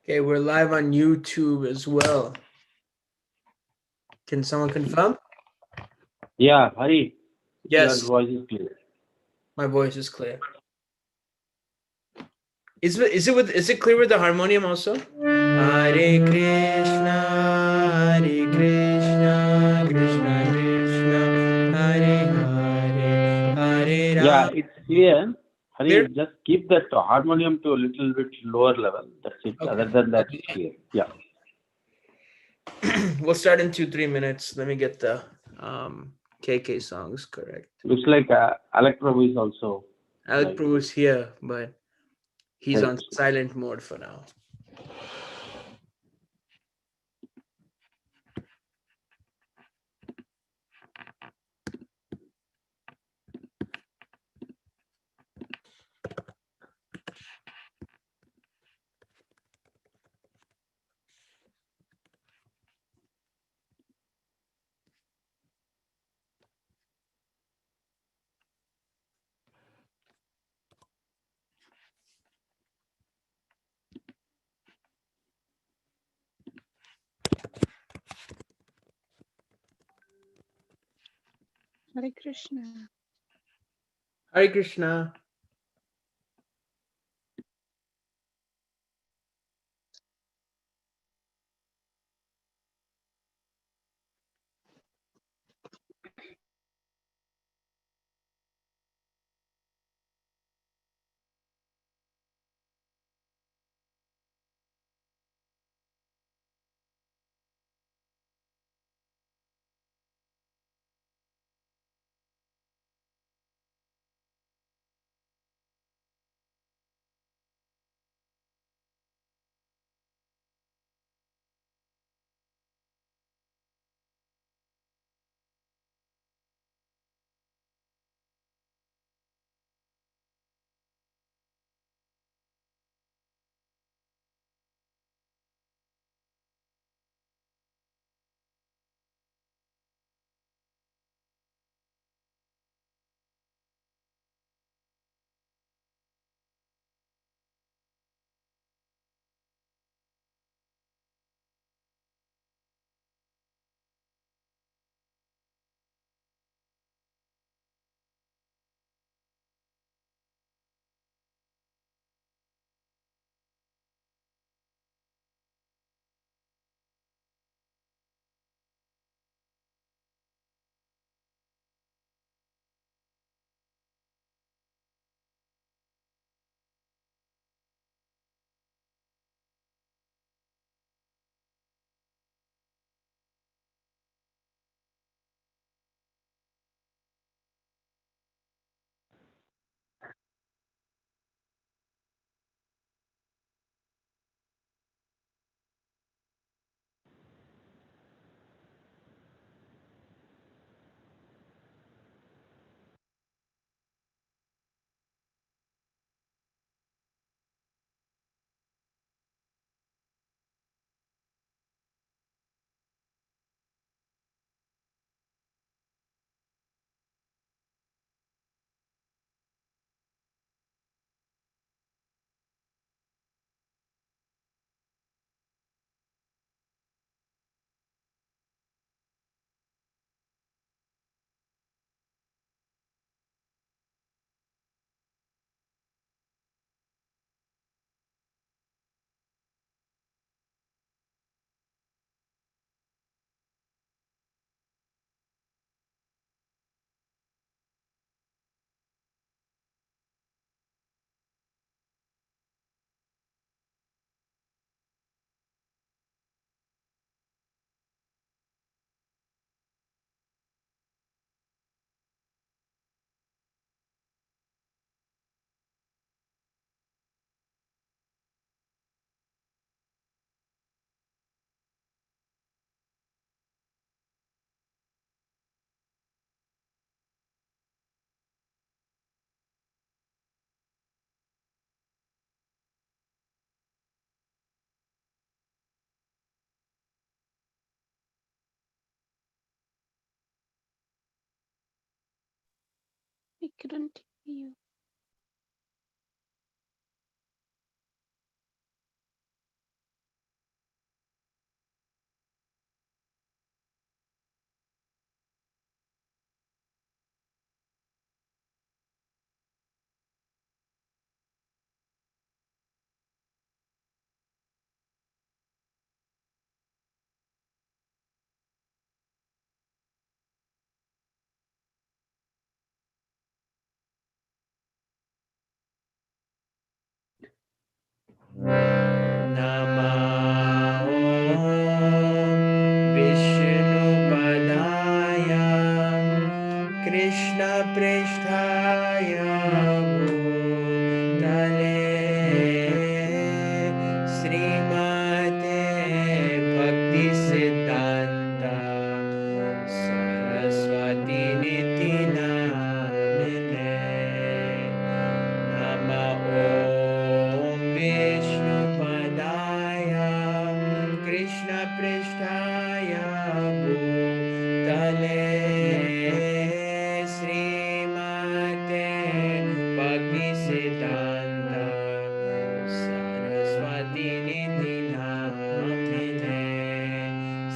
Okay, we're live on YouTube as well. Can someone confirm? Yeah, Hari. Yes. Your voice is clear. My voice is clear. Is it clear with the harmonium also? Hare Krishna, Hare Krishna, Krishna Krishna, Hare Hare, Hare Yeah, Ram. it's clear. Hari, Clear? just keep that harmonium to a little bit lower level. That's it. Okay. Other than that, Okay. it's clear. Yeah. We'll start in 2-3 minutes. Let me get the KK songs correct. Looks like Alec Prabhu is also Alec live. Prabhu is here, but he's Hare on Krishna. silent mode for now. Hare Krishna. Hare Krishna. We couldn't hear you. Namo Vishnupadaya Krishna Pristhaya Bhutale Srimate Bhakti Siddhanta Saraswati Niti Namine Nama Om Vishnupadaya Krishna Pristhaya Bhutale Srimate Bhakti Siddhanta Saraswati Niti Namine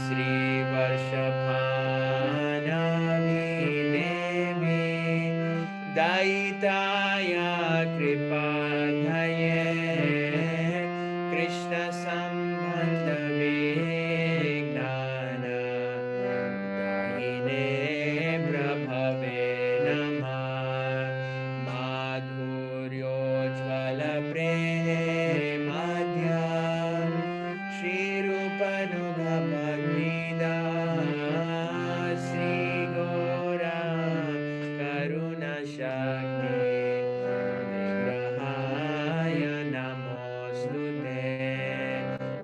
Sri Varshabhanavi Devi Daitaya Kripadhaye Krishna Sambandha Vignana Daine Prabhave Namah Madhuryojvala Premadhya Shri Rupanuga Bhagvida Sri Gora Karuna Shakti Vigrahaya Namostute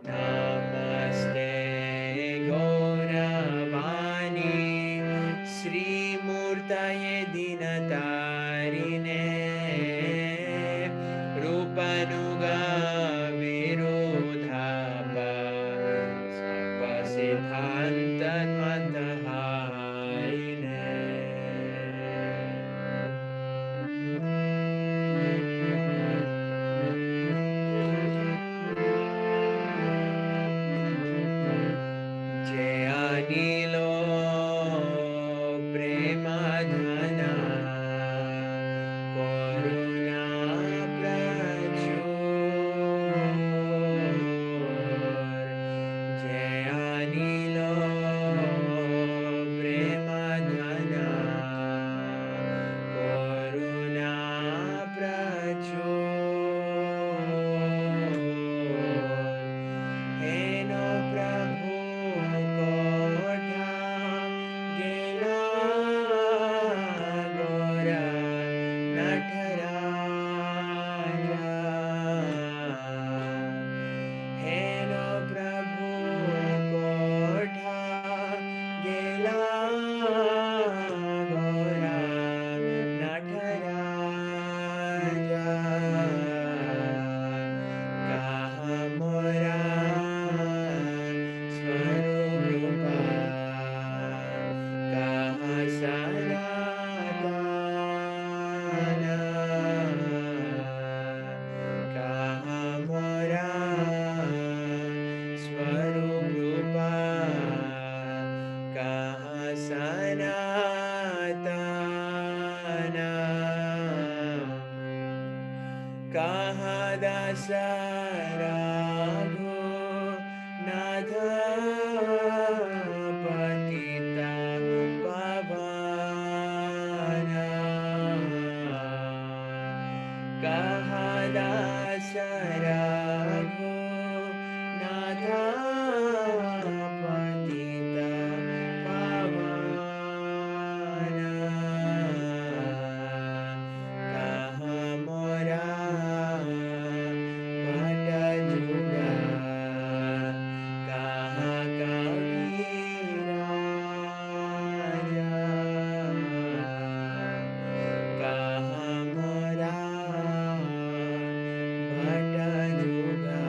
Namaste Gauravani Sri Murtaye Dinatarine Rupanuga Virodhapa Sapasiddhanta Dvatahaine Jayanilo Premadhana Koruna Prachur Jayanilo Premadhana Koruna Prachur Heno Prabhu Kotha Gela Gora Nataraja Heno Prabhu Kotha Gela Gora Nataraja Kaha Mora Swarupa Kaha Sanatana Kaha Mora Swarupa Kaha Sanatana Kaha Dasaragho Natha Patita Pavana Kaha Dasaragho Natha Patita Pavana Kaha Mora Bhata Juga Kaha Kaviraja Kaha Mora Bhata Juga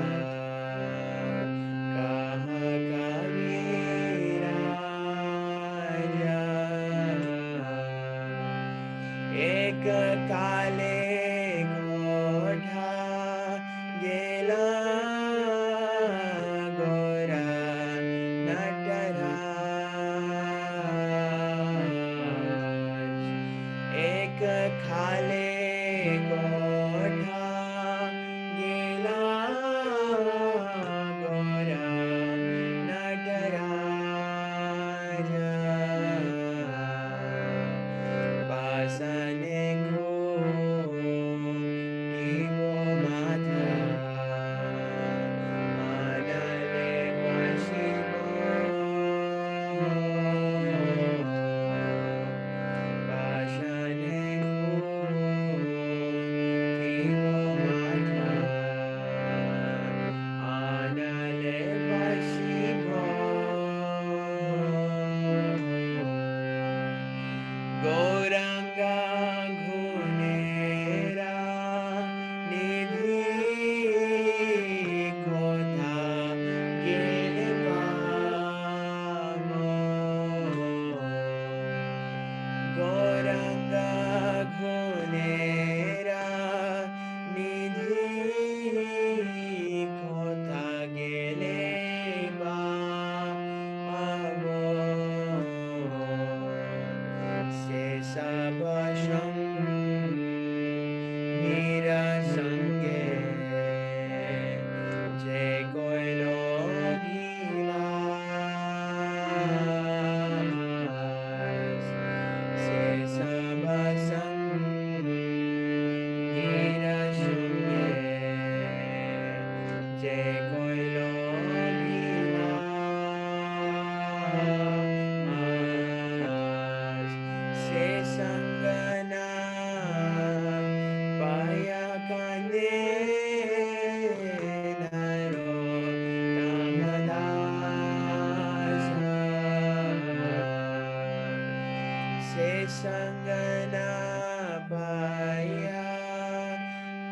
যে কইল বিলাস সে সঙ্গনা পায়া কানে narrow Ramdas se sangana baya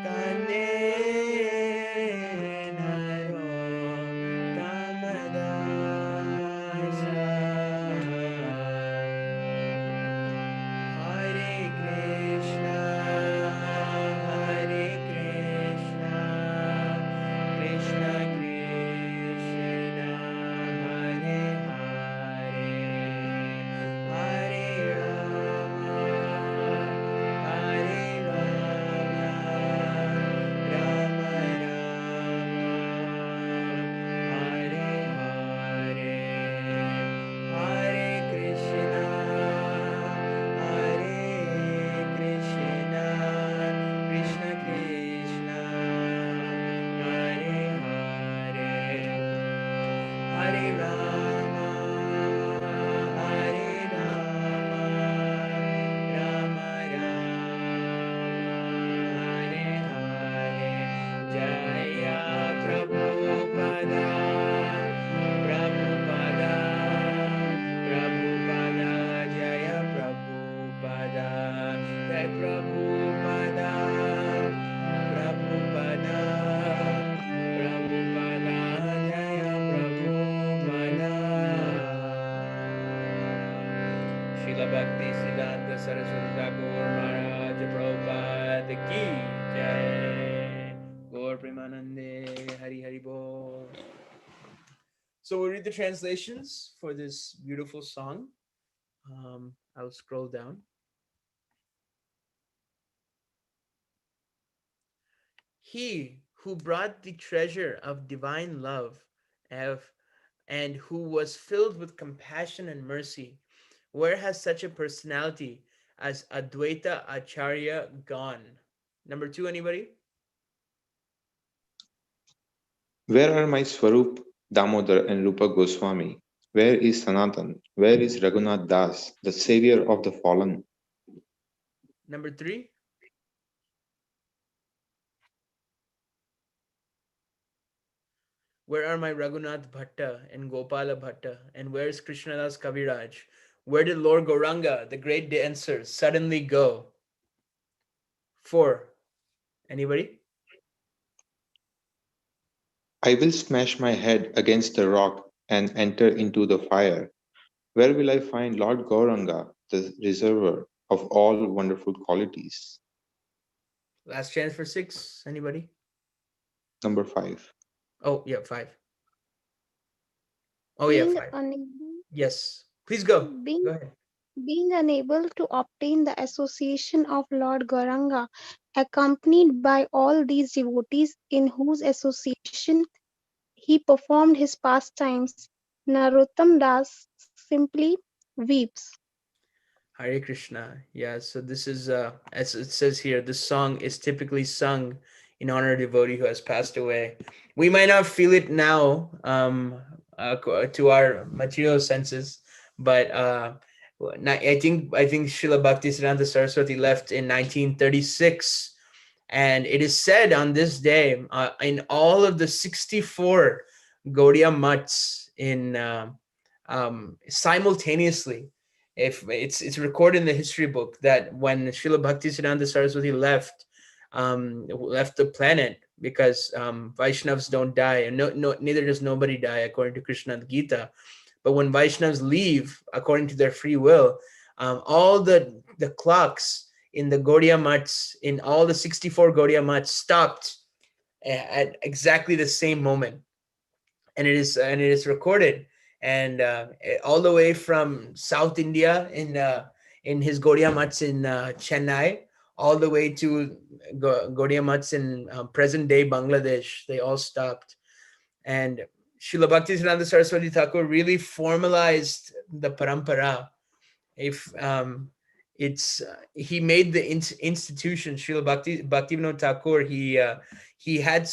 kane naro kamadasa Hare Krishna Krishna Krishna Hare Hare Hare Rama Hare Rama Rama Rama Hare Hare Hare Krishna Krishna Krishna Hare Hare Hare Rama Hare Rama Rama Rama Hare Hare Jaya Prabhupada Prabhupada Prabhupada Jaya Prabhupada Jai Prabhupada Prabhupada Prabhupada Jaya Prabhupada Srila Bhakti Siddhanta Saraswati Thakur Maharaj Prabhupada Ki Jai Gaur Premanande Hari Hari Bol. So we'll read the translations for this beautiful song. I'll scroll down. He who brought the treasure of divine love and who was filled with compassion and mercy, where has such a personality as Advaita Acharya gone? Number 2, anybody? Where are my Swarup, Damodar, and Rupa Goswami? Where is Sanatan? Where is Raghunath Das, the savior of the fallen? Number 3. Where are my Raghunath Bhatta and Gopala Bhatta? And where is Krishnadas Kaviraj? Where did Lord Gauranga, the great dancer, suddenly go? 4. Anybody? I will smash my head against the rock and enter into the fire. Where will I find Lord Gauranga, the reservoir of all wonderful qualities? Last chance for 6. Anybody? Number 5. Oh, yeah, 5. Oh, yeah, Being 5. unable, Yes. Please go. Go being ahead. being unable to obtain the association of Lord Gauranga, accompanied by all these devotees in whose association he performed his pastimes, Narottam Das simply weeps. Hare Krishna. Yeah, so this is, as it says here, this song is typically sung in honor of a devotee who has passed away. We might not feel it now to our material senses, but I think Srila Bhaktisiddhanta Saraswati left in 1936, and it is said on this day in all of the 64 Gaudiya mutts in simultaneously. If it's recorded in the history book that when Srila Bhaktisiddhanta Saraswati left the planet, because Vaishnavas don't die, and neither does nobody die according to Krishna Gita. But when Vaishnavas leave according to their free will, all the clocks in the Gaudiya mutts, in all the 64 Gaudiya mutts, stopped at exactly the same moment, and it is recorded, and all the way from South India in his Gaudiya mutts in Chennai, all the way to Gaudiya mutts in present day Bangladesh, they all stopped. And Srila Bhaktisiddhanta Saraswati Thakur really formalized the parampara. If he made the institution. Srila Bhaktivinoda Thakur, he had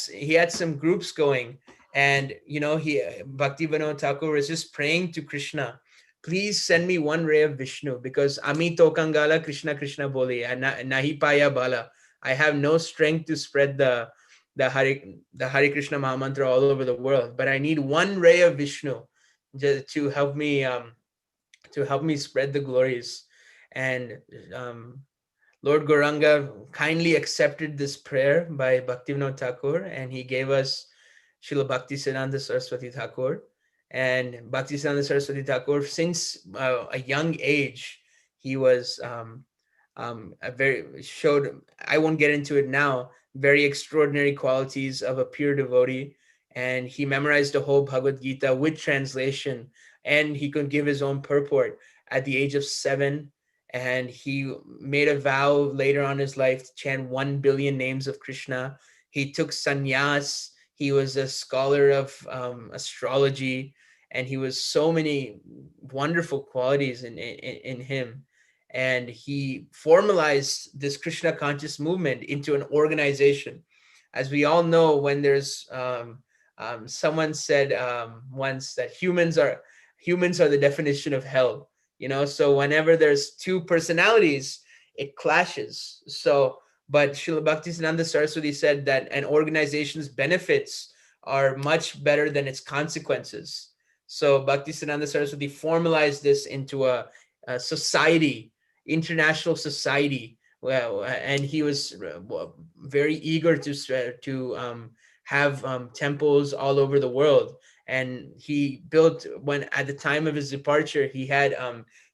some groups going, and Bhaktivinoda Thakur was just praying to Krishna, please send me one ray of Vishnu, because Ami Tokangala Krishna Krishna Boli and Nahi Paya Bala. I have no strength to spread the Hare Krishna Mahamantra all over the world, but I need one ray of Vishnu to help me spread the glories. And Lord Gauranga kindly accepted this prayer by Bhaktivinoda Thakur, and he gave us Srila Bhaktisiddhanta Saraswati Thakur. And Bhaktisiddhanta Saraswati Thakur, since a young age, he was showed, I won't get into it now, very extraordinary qualities of a pure devotee. And he memorized the whole Bhagavad Gita with translation, and he could give his own purport at the age of 7. And he made a vow later on in his life to chant 1 billion names of Krishna. He took sannyas. He was a scholar of astrology, and he was so many wonderful qualities in him. And he formalized this Krishna conscious movement into an organization. As we all know, when there's someone said once that humans are the definition of hell. So whenever there's two personalities, it clashes. So, but Srila Bhaktisiddhanta Saraswati said that an organization's benefits are much better than its consequences. So Bhaktisiddhanta Saraswati formalized this into a society, international society. Well, and he was very eager to have temples all over the world. And he built, when at the time of his departure, he had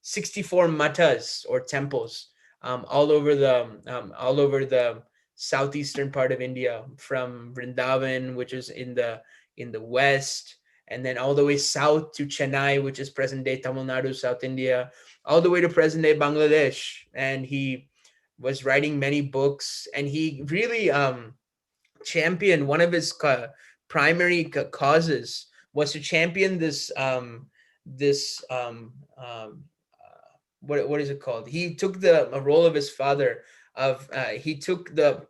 64 matas or temples all over the southeastern part of India, from Vrindavan, which is in the west, and then all the way south to Chennai, which is present day Tamil Nadu, South India, all the way to present day Bangladesh. And he was writing many books, and he really championed, one of his primary causes was to champion this what is it called? He took the role of his father of he took the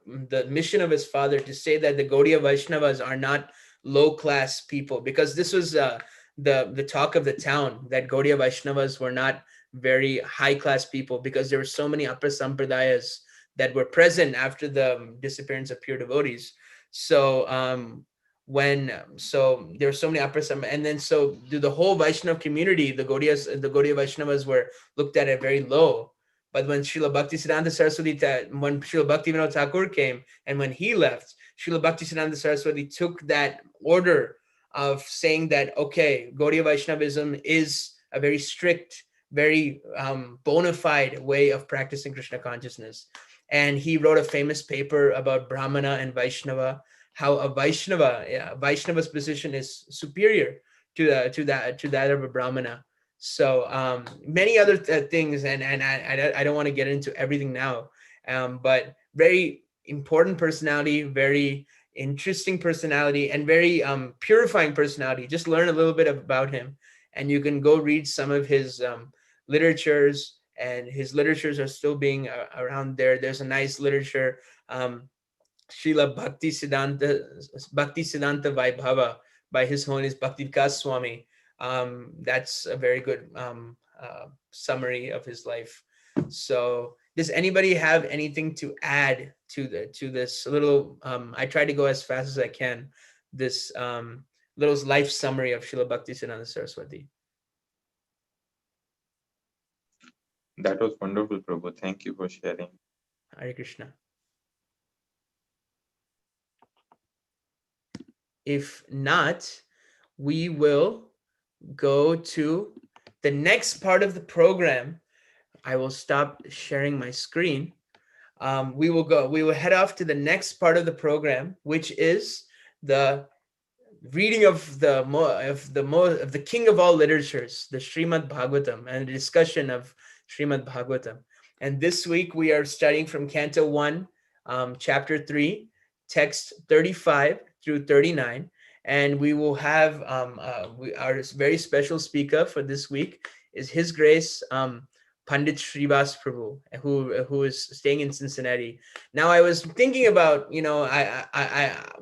mission of his father to say that the Gaudiya Vaishnavas are not low class people, because this was the talk of the town, that Gaudiya Vaishnavas were not very high class people, because there were so many upper sampradayas that were present after the disappearance of pure devotees. So so there were so many upper and then so the whole Vaishnava community, the Gaudiya Vaishnavas were looked at very low. But when Srila Bhaktisiddhanta Saraswati, when Srila Bhaktivinoda Thakur came, and when he left, Srila Bhaktisiddhanta Saraswati took that order of saying that, okay, Gaudiya Vaishnavism is a very strict, very bona fide way of practicing Krishna consciousness. And he wrote a famous paper about Brahmana and Vaishnava, how a Vaishnava's position is superior to that of a Brahmana. So many other things, and I don't want to get into everything now, but very important personality, very interesting personality, and very purifying personality. Just learn a little bit about him, and you can go read some of his literatures, and his literatures are still being around there. There's a nice literature, Srila Bhaktisiddhanta Vaibhava by His Holiness Bhaktivikas Swami. That's a very good summary of his life. So does anybody have anything to add to this little, I try to go as fast as I can, this little life summary of Srila Bhaktisiddhanta Saraswati? That was wonderful, Prabhu. Thank you for sharing. Hare Krishna. If not, we will go to the next part of the program. I will stop sharing my screen. We will head off to the next part of the program, which is the reading of the king of all literatures, the Srimad Bhagavatam, and a discussion of Srimad Bhagavatam. And this week we are studying from Canto 1, Chapter 3, text 35 through 39. And we will have our very special speaker for this week is His Grace Pandit Pandit Srivas Prabhu, who is staying in Cincinnati. Now I was thinking about,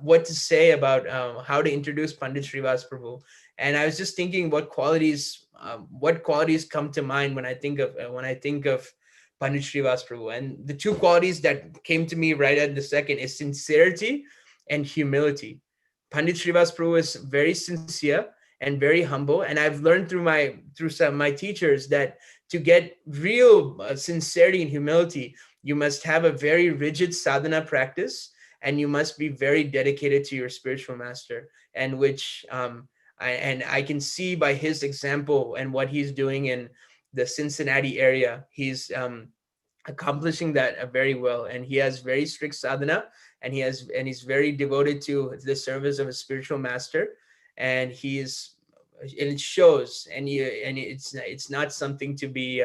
what to say about how to introduce Pandit Srivas Prabhu, and I was just thinking what qualities come to mind when I think of Pandit Srivas Prabhu, and the two qualities that came to me right at the second is sincerity and humility. Pandit Srivas Prabhu is very sincere and very humble, and I've learned through some of my teachers that to get real sincerity and humility, you must have a very rigid sadhana practice, and you must be very dedicated to your spiritual master, and which I can see by his example and what he's doing in the Cincinnati area. He's accomplishing that very well, and he has very strict sadhana, and he's very devoted to the service of a spiritual master, and it shows, and it's not something to be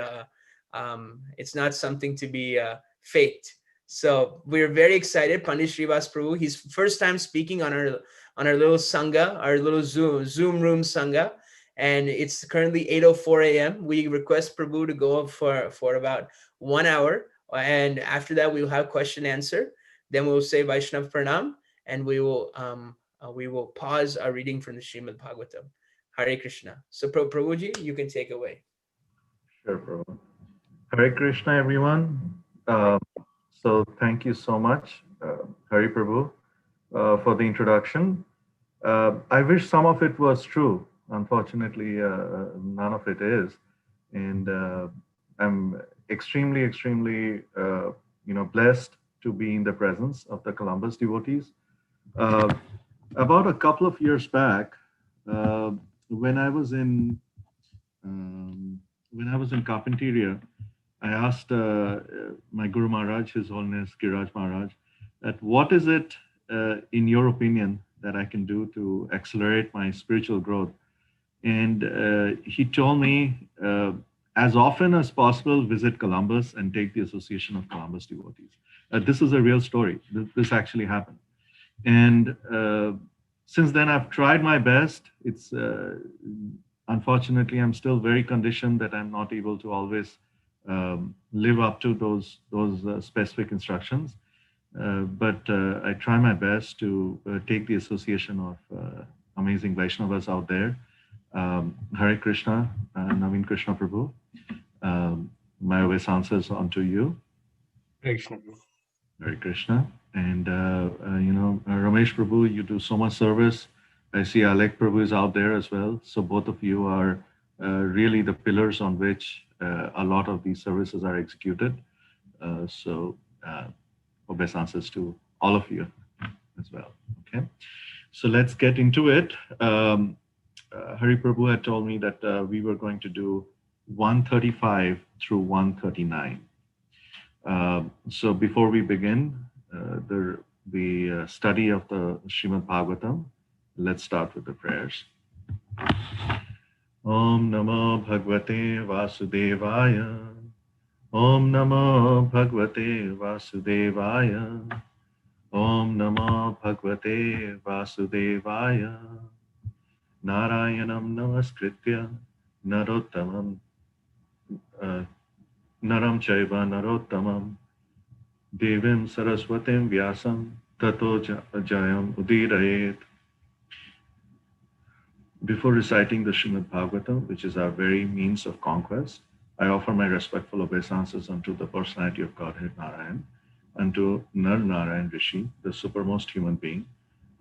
faked. So we're very excited. Pandit Srivas Prabhu, he's first time speaking on our little sangha, our little zoom room sangha, and it's currently 8:04 a.m. We request Prabhu to go up for about 1 hour, and after that we will have question answer. Then we'll say Vaishnav Pranam, and we will pause our reading from the Srimad Bhagavatam. Hare Krishna. So Prabhuji, you can take away. Sure, Prabhu. Hare Krishna, everyone. So thank you so much, Hari Prabhu, for the introduction. I wish some of it was true. Unfortunately, none of it is. And I'm extremely, blessed to be in the presence of the Columbus devotees. About a couple of years back, when I was in Carpinteria, I asked my Guru Maharaj, His Holiness Giriraj Maharaj, that what is it, in your opinion, that I can do to accelerate my spiritual growth? And he told me, as often as possible, visit Columbus and take the Association of Columbus Devotees. This is a real story. This actually happened. And since then, I've tried my best. It's unfortunately, I'm still very conditioned that I'm not able to always live up to those specific instructions. But I try my best to take the association of amazing Vaishnavas out there. Hare Krishna, Naveen Krishna Prabhu. My obeisances unto you. Hare Krishna. Hare Krishna. And, Ramesh Prabhu, you do so much service. I see Alek Prabhu is out there as well. So both of you are really the pillars on which a lot of these services are executed. So obeisances to all of you as well. Okay, so let's get into it. Hari Prabhu had told me that we were going to do 135 through 139. So before we begin the study of the Srimad Bhagavatam, let's start with the prayers. Om Namo Bhagavate Vasudevaya. Om Namo Bhagavate Vasudevaya. Om Namo Bhagavate Vasudevaya. Narayanam Namaskritya Narottamam Naram Chaiva Narottamam Devim Saraswatim Vyasam Tato Jayam Udirayet. Before reciting the Srimad Bhagavatam, which is our very means of conquest, I offer my respectful obeisances unto the personality of Godhead Narayan, unto Nar Narayan Rishi, the supermost human being,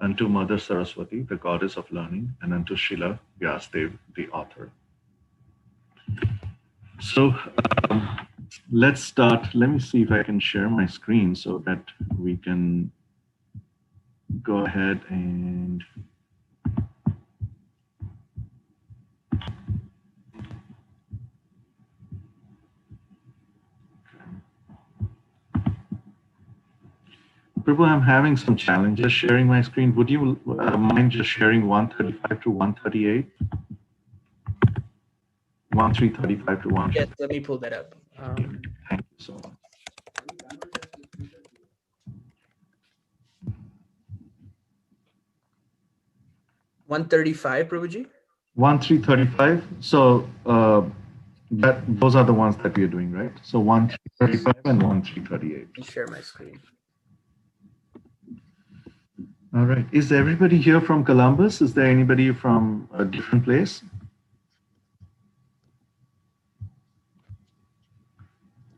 unto Mother Saraswati, the goddess of learning, and unto Srila Vyasdev, the author. So let's start. Let me see if I can share my screen so that we can go ahead and Prabhu, I'm having some challenges sharing my screen. Would you mind just sharing 135 to 138? 1335 to 1. Yes, let me pull that up. Thank you so much. $135, Prabhuji? 1335. So those are the ones that we are doing, right? So 1335 and 1338. Let me share my screen. All right. Is everybody here from Columbus? Is there anybody from a different place?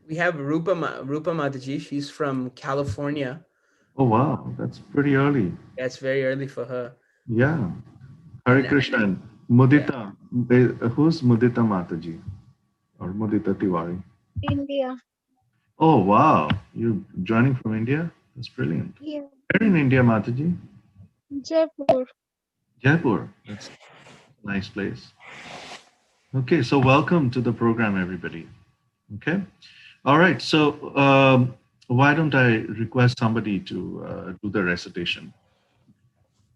We have Rupa Mataji. She's from California. Oh, wow. That's pretty early. That's very early for her. Yeah. Hare Krishna. Mudita. Who's Mudita Mataji? Or Mudita Tiwari? India. Oh, wow. You're joining from India? That's brilliant. Yeah. Where in India, Mataji? Jaipur. Jaipur. That's a nice place. Okay, so welcome to the program, everybody. Okay. All right. So why don't I request somebody to do the recitation?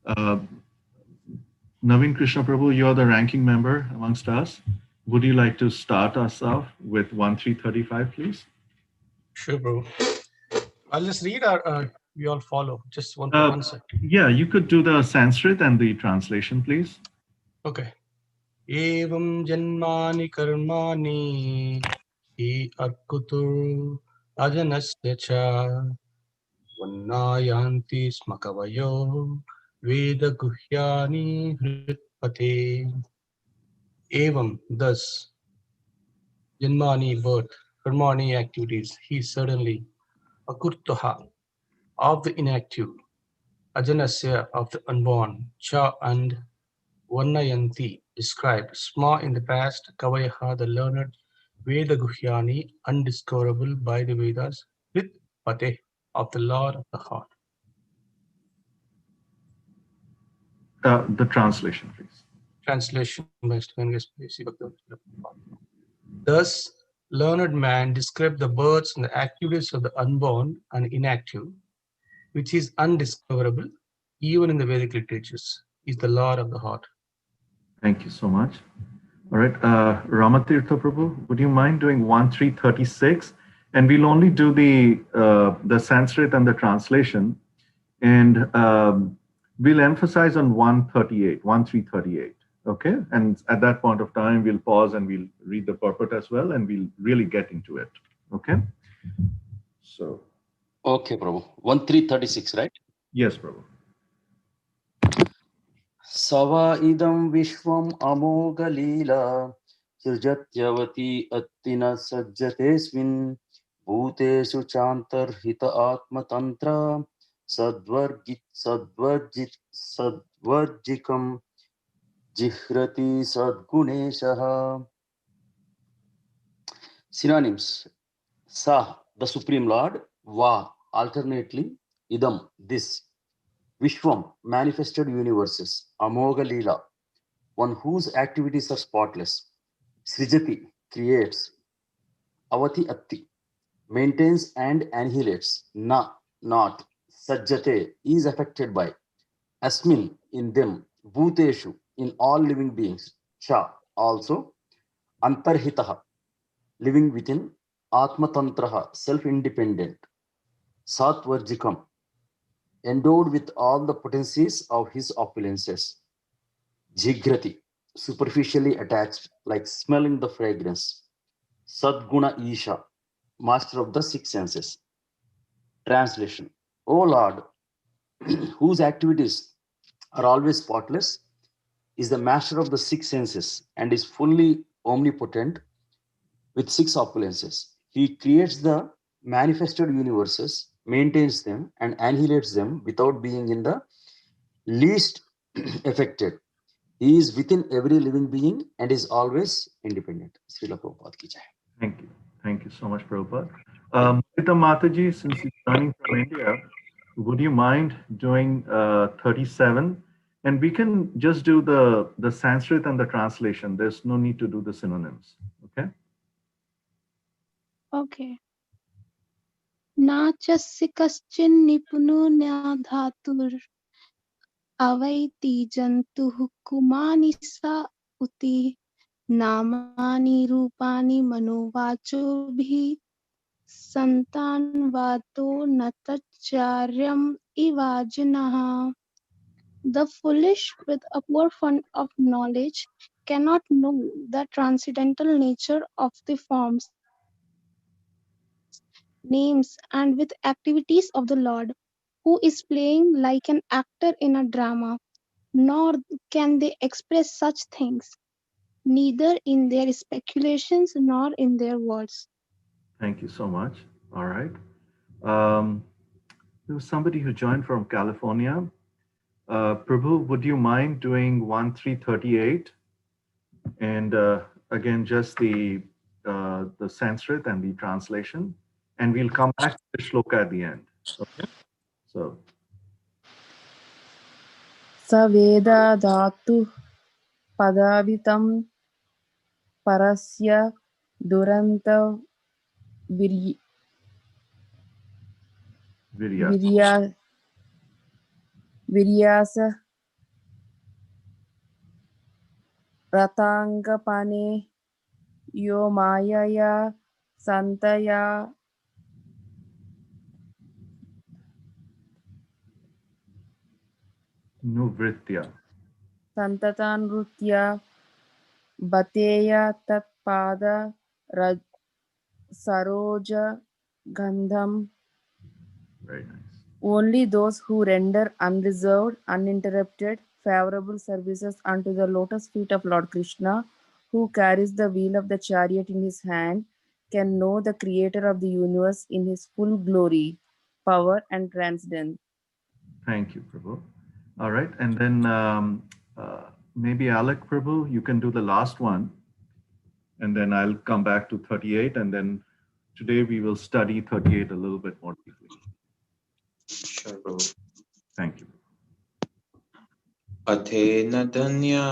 Naveen Krishna Prabhu, you're the ranking member amongst us. Would you like to start us off with 1335, please? Sure, bro. I'll just read or we all follow. Just one sec. Yeah, you could do the Sanskrit and the translation, please. Okay. Evam janmani karmani hi akutur ajanasya cha vannayanti smakavayo veda guhyani hritpate. Evam, thus, janmani, birth, karmani, activities, he certainly, akurtaha, of the inactive, ajanasya, of the unborn, cha, and Varnayanti, described, Sma in the past, Kavayaha, the learned, Veda Guhyani, undiscoverable by the Vedas, with Pate, of the Lord of the heart. The translation, please. Translation by Thus, learned man described the births and the activities of the unborn and inactive, which is undiscoverable, even in the Vedic literatures, is the Lord of the heart. Thank you so much. All right, Ramatirtha Prabhu, would you mind doing 1336? And we'll only do the Sanskrit and the translation, and we'll emphasize on 1338. Okay, and at that point of time, we'll pause and we'll read the purport as well, and we'll really get into it. Okay. So. Okay, Prabhu. 1336, right? Yes, Prabhu. Sava idam vishvam amoga lila sirjatyavati attina sajjatesmin bhutesu chantar hita atma tantra sadvarjikam jihrati sadguneshaha. Synonyms: Sa, the Supreme Lord; Va, alternately; Idam, this; Vishwam, manifested universes; Amoga Leela, one whose activities are spotless; Srijati, creates; Avati Atti, maintains and annihilates; Na, not; Sajjate, is affected by; Asmin, in them; Bhuteshu, in all living beings; Cha, also; Antarhitaha, living within; Atmatantraha, self-independent; Satvarjikam, endowed with all the potencies of his opulences; Jigrati, superficially attached, like smelling the fragrance; Sadguna Isha, master of the six senses. Translation: O Lord, whose activities are always spotless, is the master of the six senses and is fully omnipotent with six opulences. He creates the manifested universes, maintains them, and annihilates them without being in the least affected. He is within every living being and is always independent. Srila Prabhupada ki jai. Thank you. Thank you so much, Prabhupada. Mita Mataji, since you're joining from India, would you mind doing 37? And we can just do the Sanskrit and the translation. There's no need to do the synonyms. Okay? Okay. नाचस्य कश्चिन् निपुनो न धातुर् अवैति जन्तुः कुमानि सा उति नामानि रूपाणि मनोवाचोभिः संतानवातो न तच्चार्यम् इवाजिनः. The foolish with a poor fund of knowledge cannot know the transcendental nature of the forms, names, and with activities of the Lord, who is playing like an actor in a drama, nor can they express such things, neither in their speculations nor in their words. Thank you so much. All right. Um, there was somebody who joined from California. Prabhu, would you mind doing 1338? And again, just the Sanskrit and the translation. And we'll come back to the shloka at the end. Okay. So, स वेदादातु पदावितं परस्य Virya. दुरन्तविर्यास रताङ्गपाणे यो मायया सन्तया Nuvritya. सन्ततानृत्या बतेया तत्पाद सरोजगन्धम्. Very nice. Only those who render unreserved, uninterrupted, favorable services unto the lotus feet of Lord Krishna, who carries the wheel of the chariot in his hand, can know the creator of the universe in his full glory, power, and transcendence. Thank you, Prabhu. All right. And then maybe Alec, Prabhu, you can do the last one. And then I'll come back to 38. And then today we will study 38 a little bit more deeply. Sure, Prabhu. Thank you. अथेन धन्या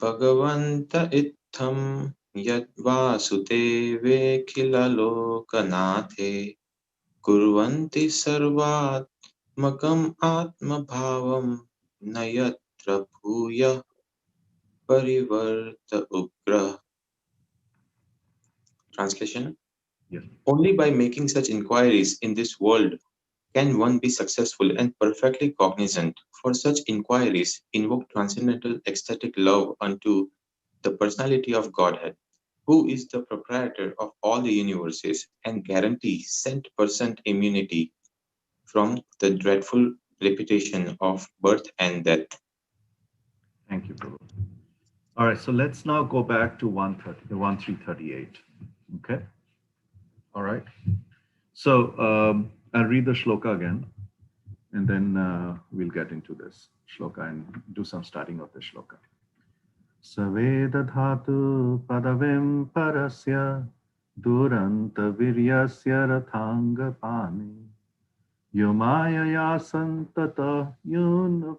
भगवन्त इत्थं यद्वासुदेवेऽखिललोकनाथे कुर्वन्ति सर्वात्मकम् आत्मभावं न यत्र भूयः परिवर्त उग्रः. Translation. Yes. Only by making such inquiries in this world can one be successful and perfectly cognizant. For such inquiries invoke transcendental ecstatic love unto the personality of Godhead, who is the proprietor of all the universes and guarantee 100% immunity from the dreadful reputation of birth and death. Thank you, Prabhu. All right. So let's now go back to 1338. Okay. All right. So I'll read the shloka again, and then we'll get into this shloka and do some starting of the shloka. Savedadhatu padavim parasya duranta viryasya rathanga pani yomaya santata yun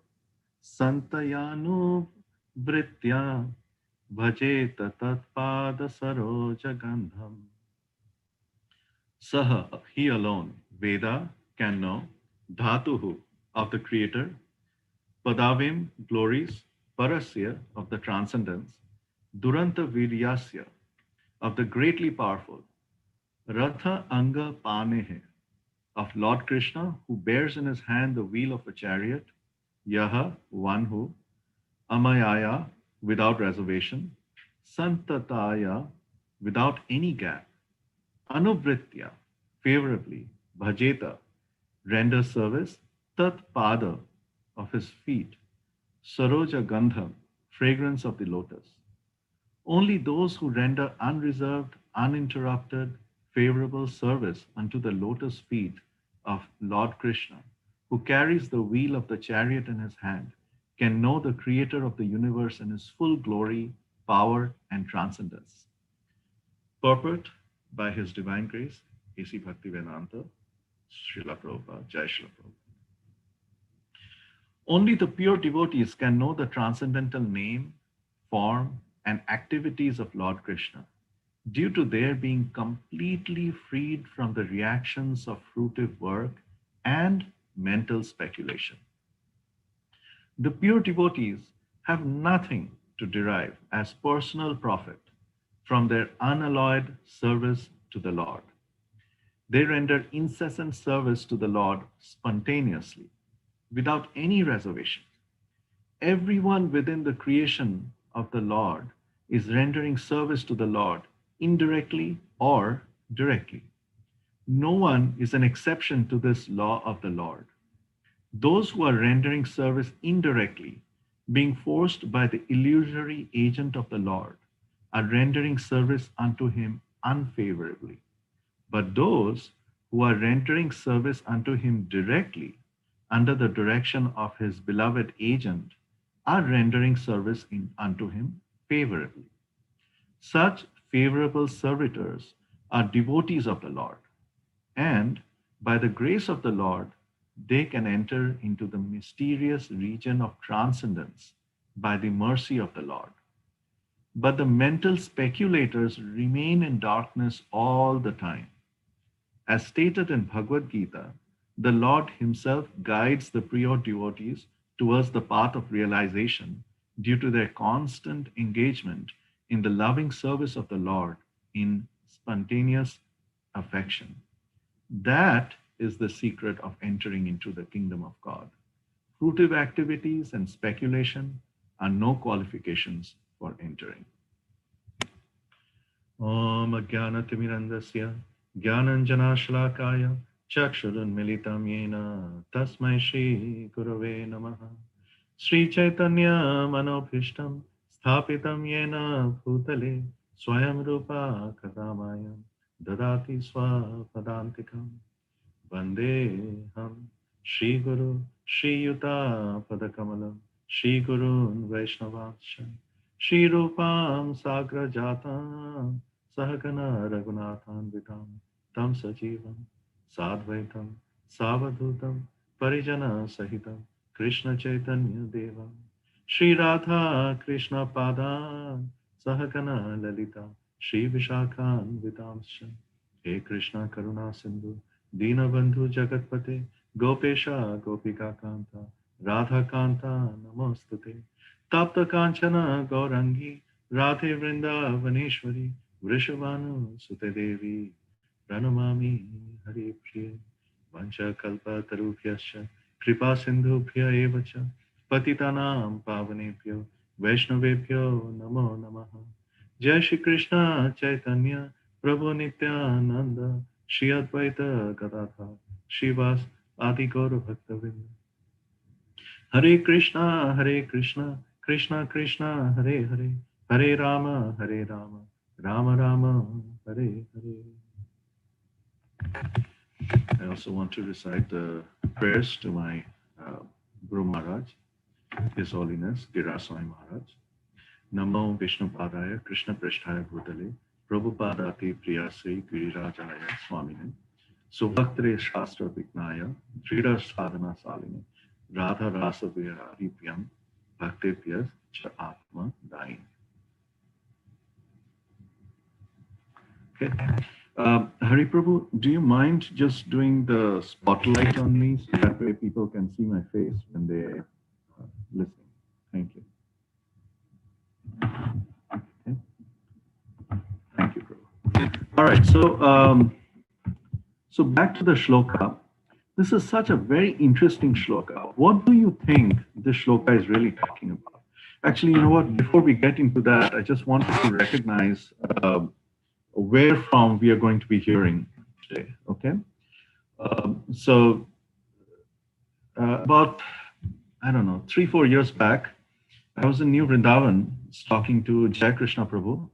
santayanu vritya bhajeta tatpada saroja gandham. Saha, he alone, Veda, can know, Dhatuhu, of the creator, Padavim, glories, Parasya, of the transcendence, Duranta Viryasya, of the greatly powerful, Ratha Anga Panehe, of Lord Krishna, who bears in his hand the wheel of a chariot, Yaha, one who, Amayaya, without reservation, Santataya, without any gap, Anuvritya, favorably, Bhajeta, render service, Tat Pada, of his feet, Saroja Gandham, fragrance of the lotus. Only those who render unreserved, uninterrupted, favorable service unto the lotus feet of Lord Krishna, who carries the wheel of the chariot in his hand, can know the creator of the universe in his full glory, power, and transcendence. Purport by His Divine Grace, A.C. Bhaktivedanta, Srila Prabhupada, Jai Srila Prabhupada. Only the pure devotees can know the transcendental name, form, and activities of Lord Krishna, due to their being completely freed from the reactions of fruitive work and mental speculation. The pure devotees have nothing to derive as personal profit from their unalloyed service to the Lord. They render incessant service to the Lord spontaneously, without any reservation. Everyone within the creation of the Lord is rendering service to the Lord indirectly or directly. No one is an exception to this law of the Lord. Those who are rendering service indirectly, being forced by the illusory agent of the Lord, are rendering service unto him unfavorably. But those who are rendering service unto him directly, under the direction of his beloved agent, are rendering service unto him favorably. Such favorable servitors are devotees of the Lord, and by the grace of the Lord, they can enter into the mysterious region of transcendence by the mercy of the Lord. But the mental speculators remain in darkness all the time. As stated in Bhagavad Gita, the Lord himself guides the pure devotees towards the path of realization due to their constant engagement in the loving service of the Lord in spontaneous affection. That is the secret of entering into the kingdom of God. Fruitive activities and speculation are no qualifications for entering. Om Ajnanatimirandasya Jnananjanashalakaya Chakshurunmilitam Yena Tasmai Shri Gurave Namaha Sri Chaitanya Manobhishtam Sthapitam Yena Bhutale Swayam Rupa Kadamayam Dadati Swapadantikam Vandeham Shri Guru Shri Yuta Padakamalam Shri Gurun Vaishnavansha Shri Rupam Sagra Jatam Sahagana Raghunathan Vitam Tam Sajivam Sadvaitam Savadhutam Parijana Sahitam Krishna Chaitanya Devam Shri Radha Krishna Padam Sahagana Lalita Shri Vishakhan Vitamsha He Krishna Karuna Sindhu Dinabandhu Jagatpate Gopesha Gopika Kanta Radha Kanta Namostute Tapta Kanchana Gaurangi Radhe Vrindavaneshwari Vrishabhanu Sute Devi Pranamami Hare Priya Vancha Kalpa Tarubhyascha Kripa Sindhubhya Evacha Patitanam Pavanebhyo Vaishnavebhyo Namo Namaha Jai Shri Krishna Chaitanya Prabhu Nityananda Shri Advaita Gadadhar Srivas Adi Gaura Bhaktavinda Hare Krishna Krishna Krishna Hare Hare Hare Rama Rama Rama Hare Hare. I also want to recite the prayers to my Guru Maharaj, His Holiness Giraswami Maharaj. Namo Vishnu Padaya Krishna Prasthaya Bhutale Prabhupada Ati Priyasri Girirajaya Swamine Subhaktre Shastra Vignaya Drida Sadhana Saline Radha Rasa Viraripyam Bhaktepyas Cha Atma Dain. Okay. Hari Prabhu, do you mind just doing the spotlight on me so that way people can see my face when they listen? Thank you. Okay. Thank you, Prabhu. All right, so back to the shloka. This is such a very interesting shloka. What do you think this shloka is really talking about? Actually, you know what? Before we get into that, I just wanted to recognize where from we are going to be hearing today, okay? About, I don't know, 3-4 years back, I was in New Vrindavan talking to Jai Krishna Prabhu,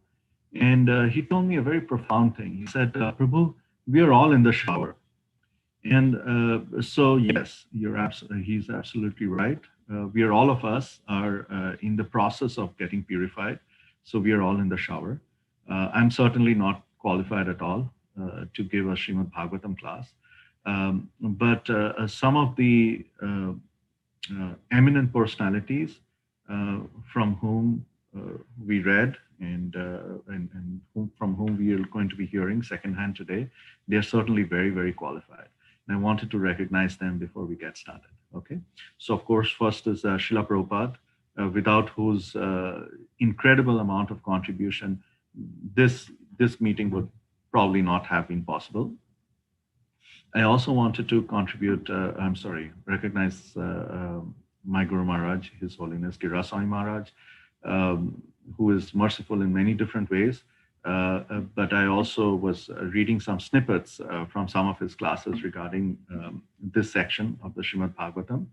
and he told me a very profound thing. He said, Prabhu, we are all in the shower. And so, yes, he's absolutely right. We are, all of us are in the process of getting purified. So we are all in the shower. I'm certainly not qualified at all to give a Srimad Bhagavatam class. But some of the eminent personalities from whom we read and from whom we are going to be hearing secondhand today, they're certainly very, very qualified. And I wanted to recognize them before we get started. Okay. So of course, first is Srila Prabhupada, without whose incredible amount of contribution, this meeting would probably not have been possible. I also wanted to recognize my Guru Maharaj, His Holiness Giraswami Maharaj. who is merciful in many different ways. But I also was reading some snippets from some of his classes regarding this section of the Srimad Bhagavatam.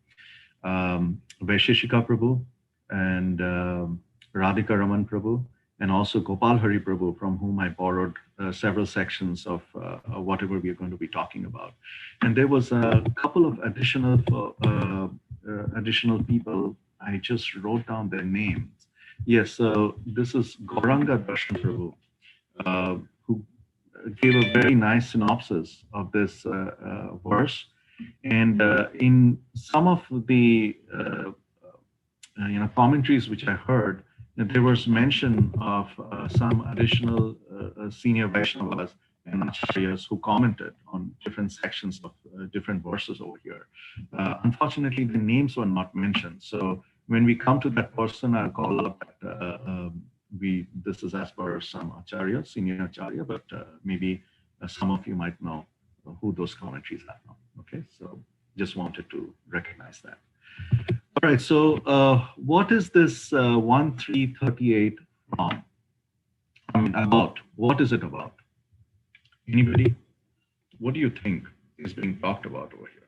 Vaisheshika Prabhu and Radhika Raman Prabhu, and also Gopal Hari Prabhu, from whom I borrowed several sections of whatever we are going to be talking about. And there was a couple of additional people. I just wrote down their names. Yes, so this is Gauranga Darshan Prabhu, who gave a very nice synopsis of this verse. And in some of the commentaries which I heard, there was mention of some additional senior Vaishnavas and acharyas who commented on different sections of different verses over here. Unfortunately, the names were not mentioned. So when we come to that person, I'll call out that this is as per some acharya, senior acharya, but maybe some of you might know who those commentaries are now. Okay, so just wanted to recognize that. All right, so what is this 1338 from? I mean, about? What is it about? Anybody? What do you think is being talked about over here?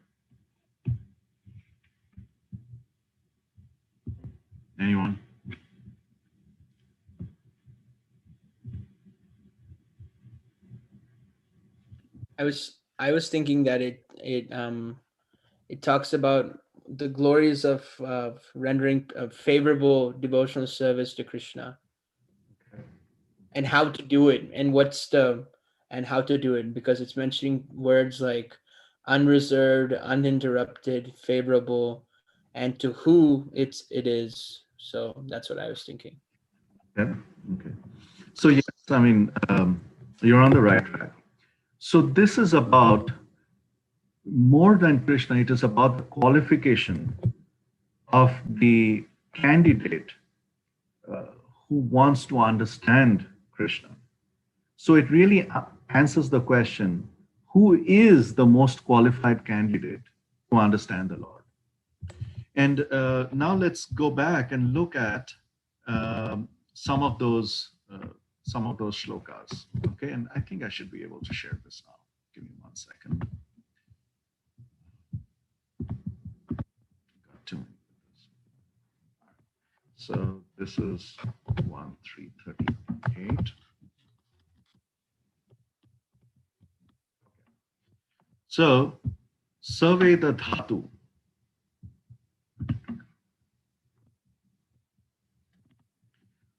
Anyone? I was thinking that it talks about the glories of rendering a favorable devotional service to Krishna, and how to do it, and how to do it, because it's mentioning words like unreserved, uninterrupted, favorable, and to who it is. So that's what I was thinking. Yeah. Okay. So yes, I mean, you're on the right track. So this is about more than Krishna. It is about the qualification of the candidate who wants to understand Krishna. So it really answers the question, who is the most qualified candidate to understand the Lord? And now let's go back and look at some of those shlokas. Okay, and I think I should be able to share this now. Give me 1 second. Got too many. So this is 1338. So Saveda Dhatu.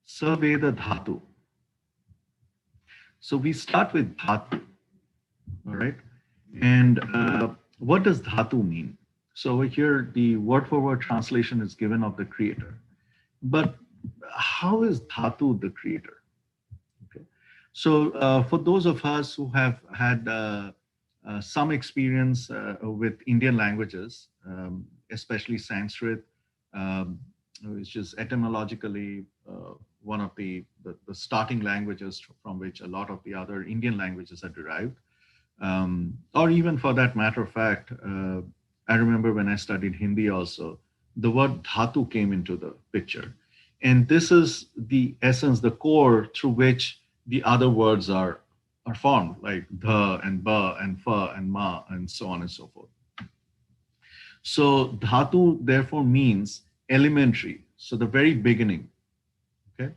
Saveda Dhatu. So we start with Dhatu, all right? And what does Dhatu mean? So over here, the word-for-word translation is given of the creator. But how is Dhatu the creator? Okay. So for those of us who have had some experience with Indian languages, especially Sanskrit, which is etymologically one of the starting languages from which a lot of the other Indian languages are derived. Or even for that matter of fact, I remember when I studied Hindi also, the word dhatu came into the picture. And this is the essence, the core through which the other words are formed, like dha and ba and fa and ma and so on and so forth. So dhatu therefore means elementary, so the very beginning. Okay,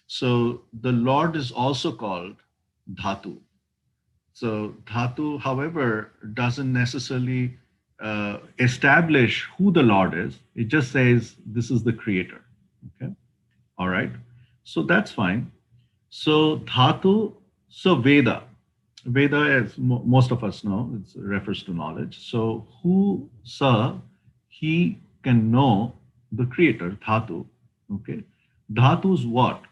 so the Lord is also called dhatu. So dhatu, however, doesn't necessarily establish who the Lord is. It just says this is the creator. Okay, all right. So that's fine. So dhatu, so Veda. Veda, as most of us know, it refers to knowledge. So who, he can know the creator, dhatu. Okay, dhatu's what?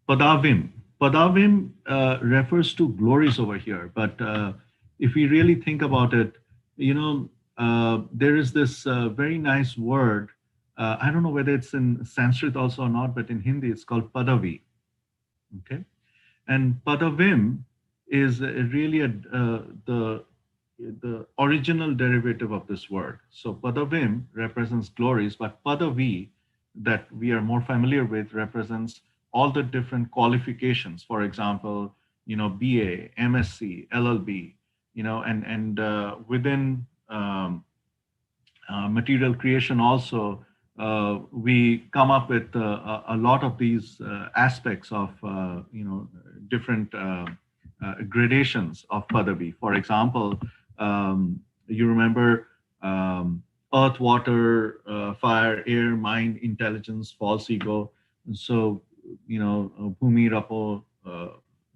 Padavim. Padavim refers to glories over here, but if we really think about it, there is this very nice word. I don't know whether it's in Sanskrit also or not, but in Hindi it's called padavi. Okay, and padavim is really the original derivative of this word. So padavim represents glories, but padavi that we are more familiar with represents all the different qualifications. For example, BA, MSc, LLB, and within material creation also, we come up with a lot of these aspects of different gradations of padavi. For example, you remember earth, water, fire, air, mind, intelligence, false ego. So bhumi, rapo,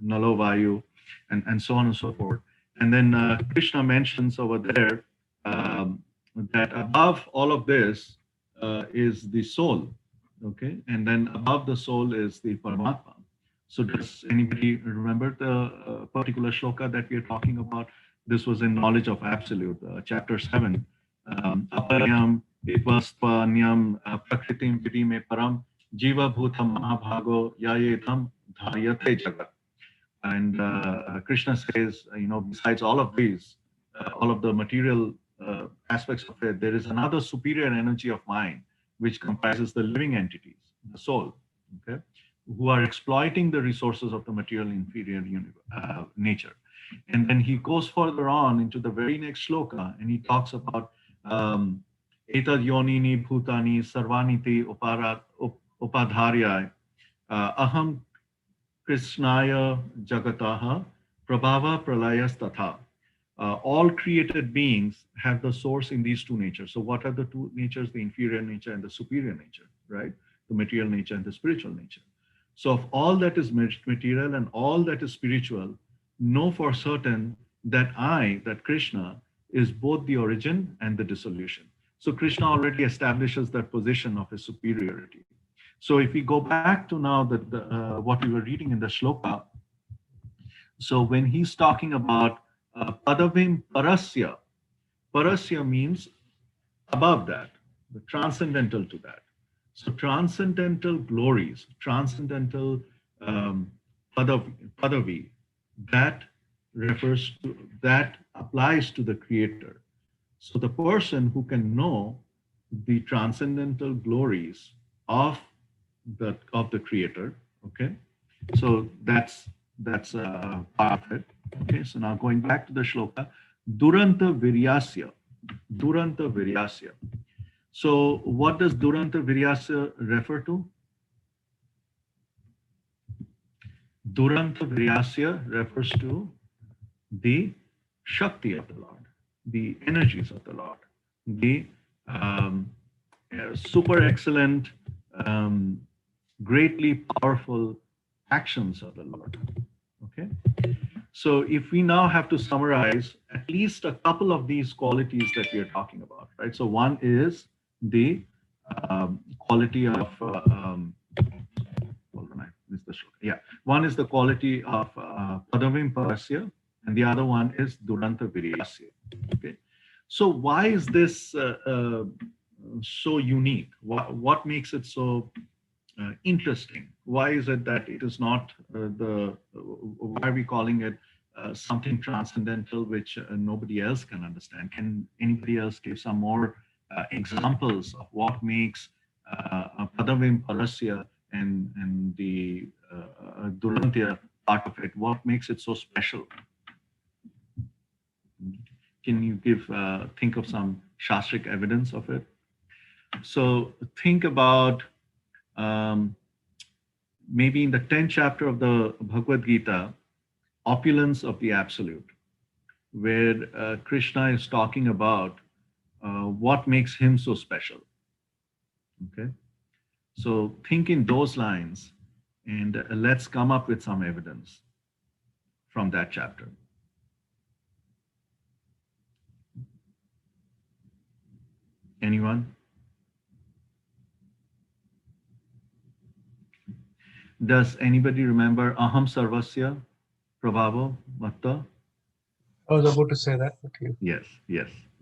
nalo, vayu, and so on and so forth. And then Krishna mentions over there that above all of this is the soul, okay? And then above the soul is the Paramatma. So does anybody remember the particular shloka that we are talking about? This was in Knowledge of Absolute, chapter 7. Aparyam ivastvanyam prakritim vidime param jiva bhutam mahabhago yayetam dhayate jagat. And Krishna says, besides all of these, all of the material aspects of it, there is another superior energy of mind, which comprises the living entities, the soul, okay, who are exploiting the resources of the material inferior nature. And then he goes further on into the very next shloka, and he talks about etad yonini bhutani sarvaniti upadharya aham Krishnaya Jagataha Prabhava Pralayas Tatha. All created beings have the source in these two natures. So what are the two natures? The inferior nature and the superior nature, right? The material nature and the spiritual nature. So of all that is material and all that is spiritual, know for certain that that Krishna, is both the origin and the dissolution. So Krishna already establishes that position of his superiority. So if we go back to now what we were reading in the shloka, so when he's talking about padavim parasya, parasya means above that, the transcendental to that. So transcendental glories, transcendental padavi, that applies to the creator. So the person who can know the transcendental glories of the creator, okay, so that's part of it. Okay, so now going back to the shloka, duranta viryasya. So what does duranta viryasya refer to? Duranta viryasya refers to the shakti of the Lord, the energies of the Lord, the super excellent, greatly powerful actions of the Lord. Okay, so if we now have to summarize at least a couple of these qualities that we are talking about, right? So one is the quality of hold on, I missed the shloka. Yeah, one is the quality of padavim parasya, and the other one is duranta viryasya. Okay, so why is this so unique? What makes it so interesting? Why is it that it is not why are we calling it something transcendental which nobody else can understand? Can anybody else give some more examples of what makes padavim parasya and the durantya part of it, what makes it so special? Can you think of some shastric evidence of it? So think about maybe in the 10th chapter of the Bhagavad Gita, Opulence of the Absolute, where Krishna is talking about what makes him so special. Okay, so think in those lines, and let's come up with some evidence from that chapter. Anyone? Does anybody remember Aham Sarvasya Prabhavo Matta? I was about to say that. Okay. Yes.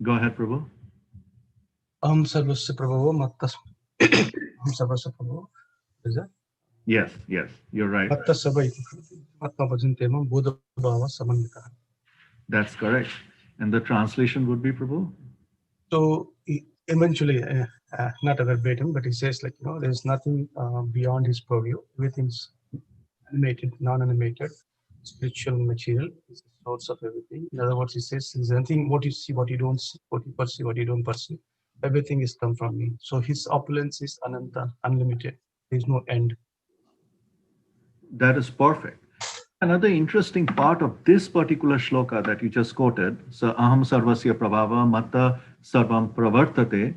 Go ahead, Prabhu. Aham sarvasya prabhavo matta. Aham sarvasya prabhavo. Is that? Yes, you're right. Matta sabai. Matta bhajantemam bodha bhava samannita. That's correct. And the translation would be, Prabhu? So eventually, not a verbatim, but he says like, there's nothing beyond his purview. Everything's animated, non-animated, spiritual material is the source of everything. In other words, he says there's nothing, what you see, what you don't see, what you perceive, what you don't perceive. Everything is come from me. So his opulence is ananta, unlimited. There's no end. That is perfect. Another interesting part of this particular shloka that you just quoted, so aham sarvasya prabhava matta sarvam pravartate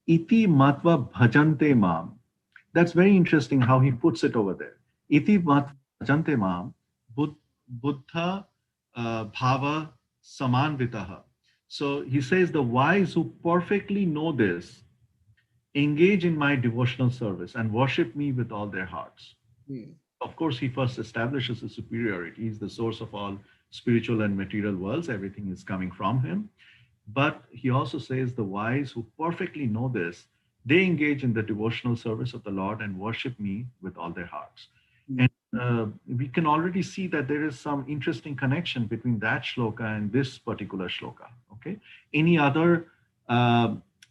iti matva bhajante mam. That's very interesting how he puts it over there. Iti matva bhajante mam buddha bhava samanvitaha. So he says the wise who perfectly know this engage in my devotional service and worship me with all their hearts. Of course, he first establishes his superiority. He's the source of all spiritual and material worlds. Everything is coming from him. But he also says the wise who perfectly know this, they engage in the devotional service of the Lord and worship me with all their hearts. And we can already see that there is some interesting connection between that shloka and this particular shloka. Okay. Any other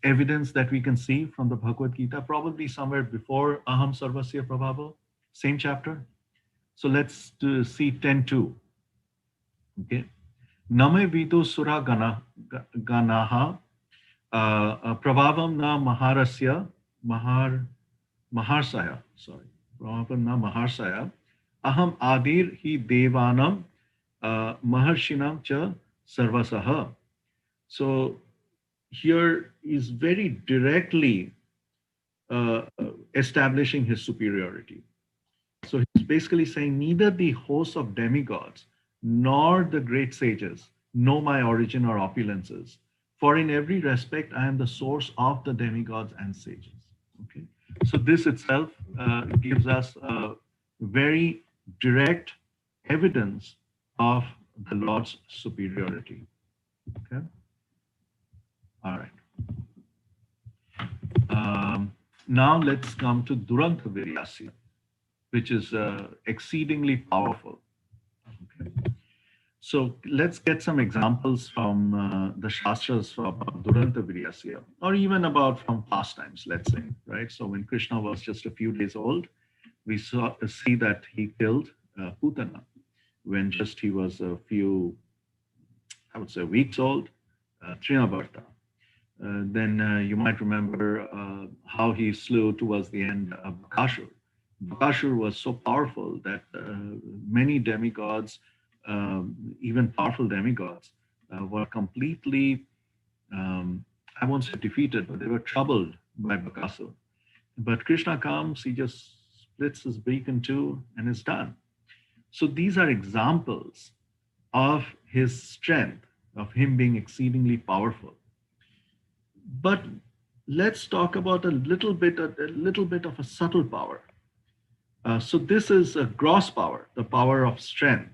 evidence that we can see from the Bhagavad Gita? Probably somewhere before Aham Sarvasya Prabhava. Same chapter. So let's see 10.2. Okay. Name vidu sura ganaha prabhavam na maharasya maharsaya. Sorry. Prabhavam na maharsaya. Aham adir hi devanam maharshinam cha sarvasaha. So here is very directly establishing his superiority. So he's basically saying neither the hosts of demigods nor the great sages know my origin or opulences, for in every respect I am the source of the demigods and sages. Okay, so this itself gives us a very direct evidence of the Lord's superiority. Okay, all right. Now let's come to Duranta Viryasya, which is exceedingly powerful. Okay. So let's get some examples from the Shastras about Duranta Viryasya, or even about from past times, let's say, right? So when Krishna was just a few days old, we see that he killed Putana when just he was a few, I would say, weeks old, Trinavarta. Then you might remember how he slew towards the end Bakashur. Bakashur was so powerful that many demigods, even powerful demigods, were completely, I won't say defeated, but they were troubled by Bakasur. But Krishna comes, he just splits his beak in two and is done. So these are examples of his strength, of him being exceedingly powerful. But let's talk about a little bit of a subtle power. So this is a gross power, the power of strength.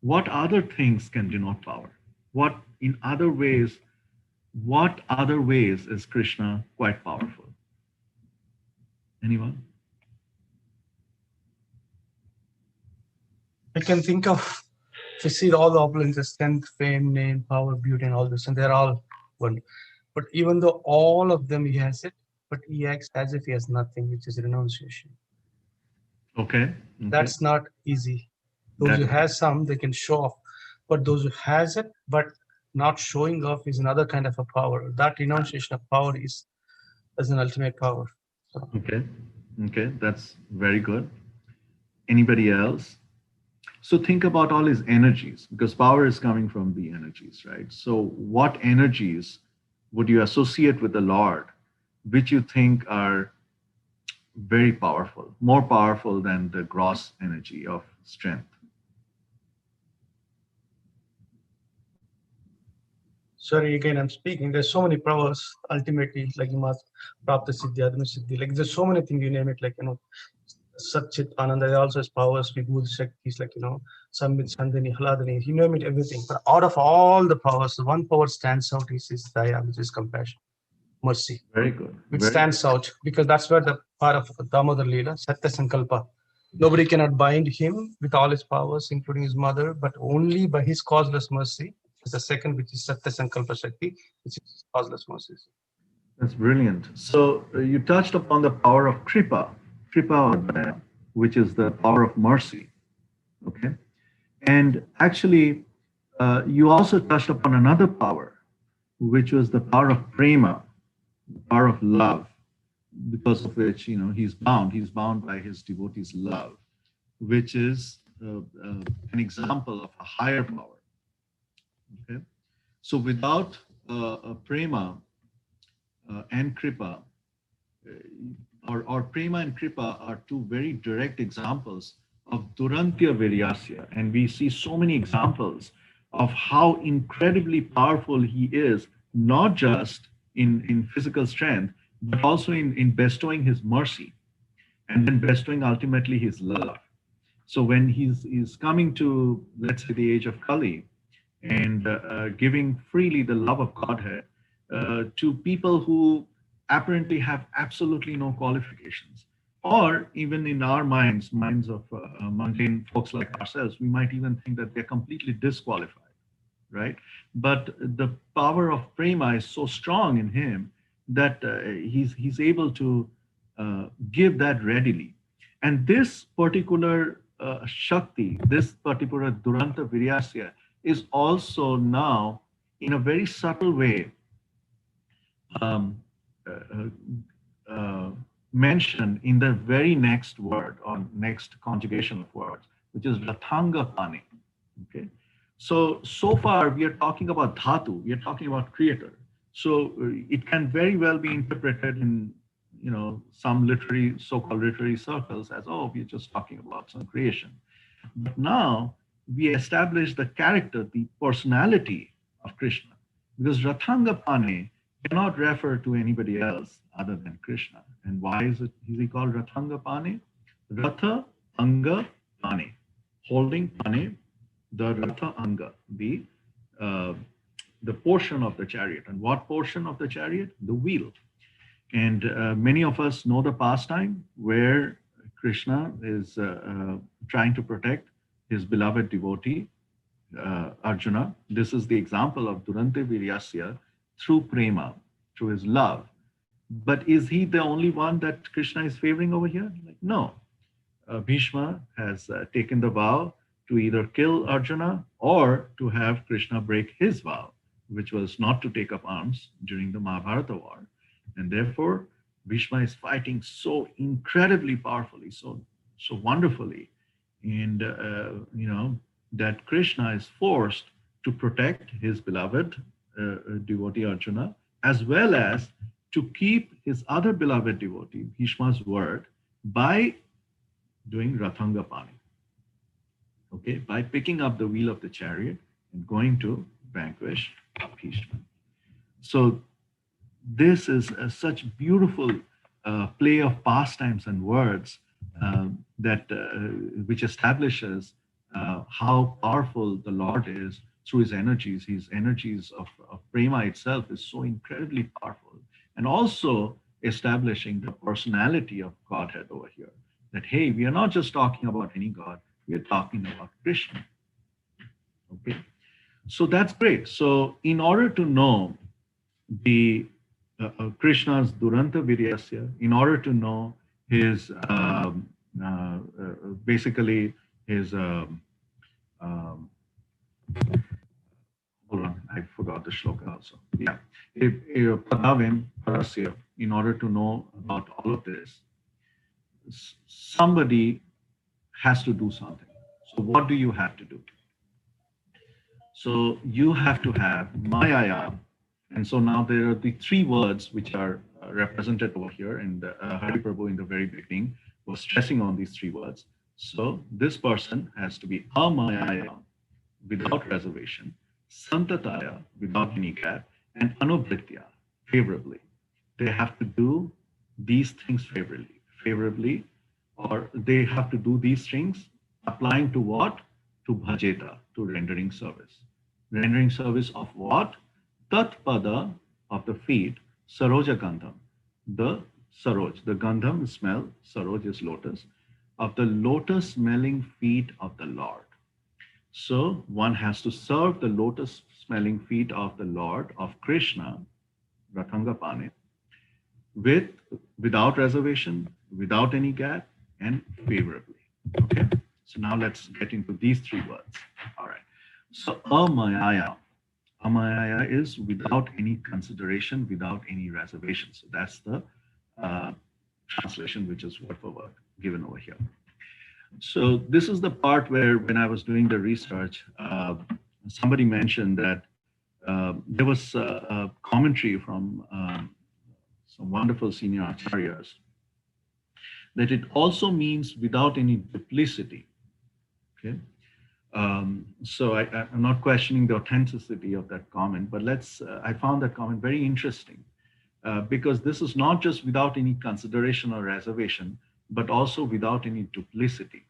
What other things can denote power? What other ways is Krishna quite powerful? Anyone? I can think of, if you see all the opulences, strength, fame, name, power, beauty, and all this, and they're all one. But even though all of them he has it, but he acts as if he has nothing, which is renunciation. Okay. That's not easy. Those who has some, they can show off. But those who has it, but not showing off is another kind of a power. That renunciation of power is an ultimate power. So. Okay, that's very good. Anybody else? So think about all his energies, because power is coming from the energies, right? So what energies would you associate with the Lord, which you think are very powerful, more powerful than the gross energy of strength? Sorry, again, I'm speaking. There's so many powers, ultimately, like you must, Prapta Siddhi, Adma Siddhi, like there's so many things, you name it, like, Satchit Ananda also has powers, Vibhuti Shaktis, like, Sambit, Sandhini, Haladini, you name it, everything. But out of all the powers, the one power stands out is Daya, which is compassion, mercy. Very good. Which stands out because that's where the part of Damodar Leela, Satya Sankalpa. Nobody cannot bind him with all his powers, including his mother, but only by his causeless mercy. The second, which is Satya Sankalpa Shakti, which is causeless mercy. That's brilliant. So you touched upon the power of kripa, which is the power of mercy. Okay. And actually, you also touched upon another power, which was the power of prema, the power of love, because of which, he's bound by his devotees' love, which is an example of a higher power. Okay. So without prema and kripa, or prema and kripa are two very direct examples of durantya viryasya, and we see so many examples of how incredibly powerful he is, not just in physical strength, but also in bestowing his mercy, and then bestowing ultimately his love. So when he's coming to, let's say, the age of Kali, and giving freely the love of Godhead to people who apparently have absolutely no qualifications, or even in our minds of mundane folks like ourselves, we might even think that they're completely disqualified, right? But the power of prema is so strong in him that he's able to give that readily. And this particular Shakti, this particular Duranta Viryasya, is also now, in a very subtle way, um, mentioned in the very next word or next conjugation of words, which is Rathanga Pani. Okay. So far we are talking about Dhatu, we are talking about creator. So it can very well be interpreted in some so-called literary circles as, oh, we're just talking about some creation. But now we establish the character, the personality of Krishna, because Rathanga Pane cannot refer to anybody else other than Krishna. And why is he called Rathanga Pane? Ratha Anga Pane, holding Pane, the Ratha Anga, the portion of the chariot. And what portion of the chariot? The wheel. And many of us know the pastime where Krishna is trying to protect his beloved devotee, Arjuna. This is the example of Durante Viryasya through prema, through his love. But is he the only one that Krishna is favoring over here? No. Bhishma has taken the vow to either kill Arjuna or to have Krishna break his vow, which was not to take up arms during the Mahabharata war. And therefore, Bhishma is fighting so incredibly powerfully, so wonderfully, and that Krishna is forced to protect his beloved devotee Arjuna, as well as to keep his other beloved devotee Bhishma's word by doing Rathanga Pani. Okay, by picking up the wheel of the chariot and going to vanquish Bhishma. So this is such beautiful play of pastimes and words that which establishes how powerful the Lord is through his energies. His energies of prema itself is so incredibly powerful, and also establishing the personality of Godhead over here. That, hey, we are not just talking about any God, we are talking about Krishna. Okay, so that's great. So in order to know the Krishna's Duranta Viryasya, in order to know his basically his hold on, I forgot the shloka also. Yeah, Padavim Parasya. In order to know about all of this, somebody has to do something. So what do you have to do? So you have to have Mayaya. And so now there are the three words which are represented over here, and Hari Prabhu in the very beginning was stressing on these three words. So this person has to be Amayaya, without reservation, Santataya, without any gap, and Anubhritya, favorably. They have to do these things favorably, or they have to do these things applying to what? To bhajeta, to rendering service. Rendering service of what? Tat pada, of the feet, saroja gandham, the saroj, the gandham is smell, saroj is lotus, of the lotus smelling feet of the Lord. So one has to serve the lotus smelling feet of the Lord, of Krishna, Rathanga Pane, without reservation, without any gap, and favorably. Okay. So now let's get into these three words. All right. So amayaya. Amayaya is without any consideration, without any reservation. So that's the translation, which is word for word given over here. So this is the part where, when I was doing the research, somebody mentioned that there was a commentary from some wonderful senior acharyas that it also means without any duplicity. Okay. So I'm not questioning the authenticity of that comment, but I found that comment very interesting because this is not just without any consideration or reservation, but also without any duplicity.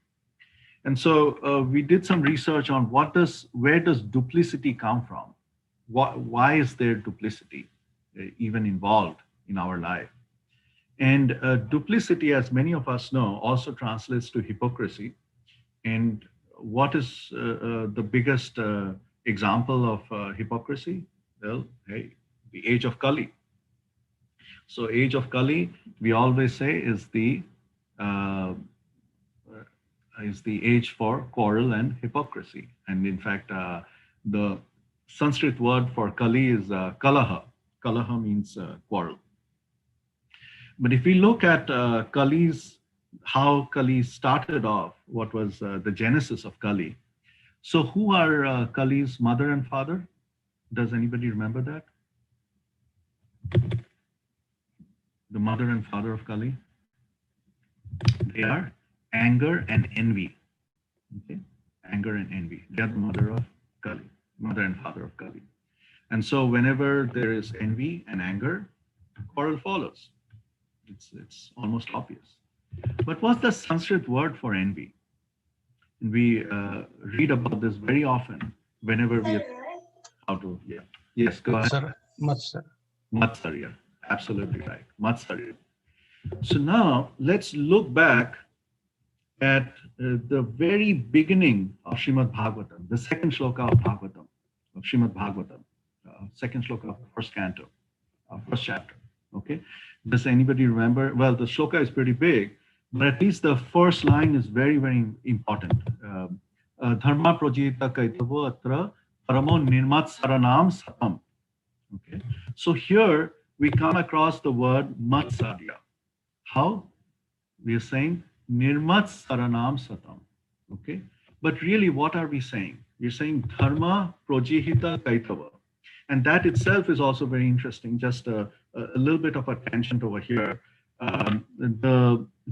And so we did some research on where does duplicity come from? Why is there duplicity even involved in our life? And duplicity, as many of us know, also translates to hypocrisy. And what is the biggest example of hypocrisy? Well, hey, the age of Kali. So age of Kali, we always say, is the age for quarrel and hypocrisy. And in fact, the Sanskrit word for Kali is kalaha. Kalaha means quarrel. But if we look at how Kali started off, what was the genesis of Kali? So who are Kali's mother and father? Does anybody remember that? The mother and father of Kali? They are anger and envy. Okay? Anger and envy. They are the mother of Kali, mother and father of Kali. And so whenever there is envy and anger, quarrel follows. It's almost obvious. But what's the Sanskrit word for envy? And we read about this very often whenever we are how to, yeah. Yes, go ahead. Matsar. Matsarya. Absolutely right. Matsarya. So now let's look back at the very beginning of Srimad Bhagavatam, the second shloka of Bhagavatam, of Srimad Bhagavatam, second shloka of the first canto, first chapter. Okay. Does anybody remember? Well, the shloka is pretty big, but at least the first line is very, very important. Dharma projita kaitavo atra paramo nirmat saranam satam. Okay. So here we come across the word matsarya. How? We are saying nirmat saranam satam. Okay. But really, what are we saying? We're saying dharma projihita kaitava. And that itself is also very interesting. Just a little bit of a tangent over here.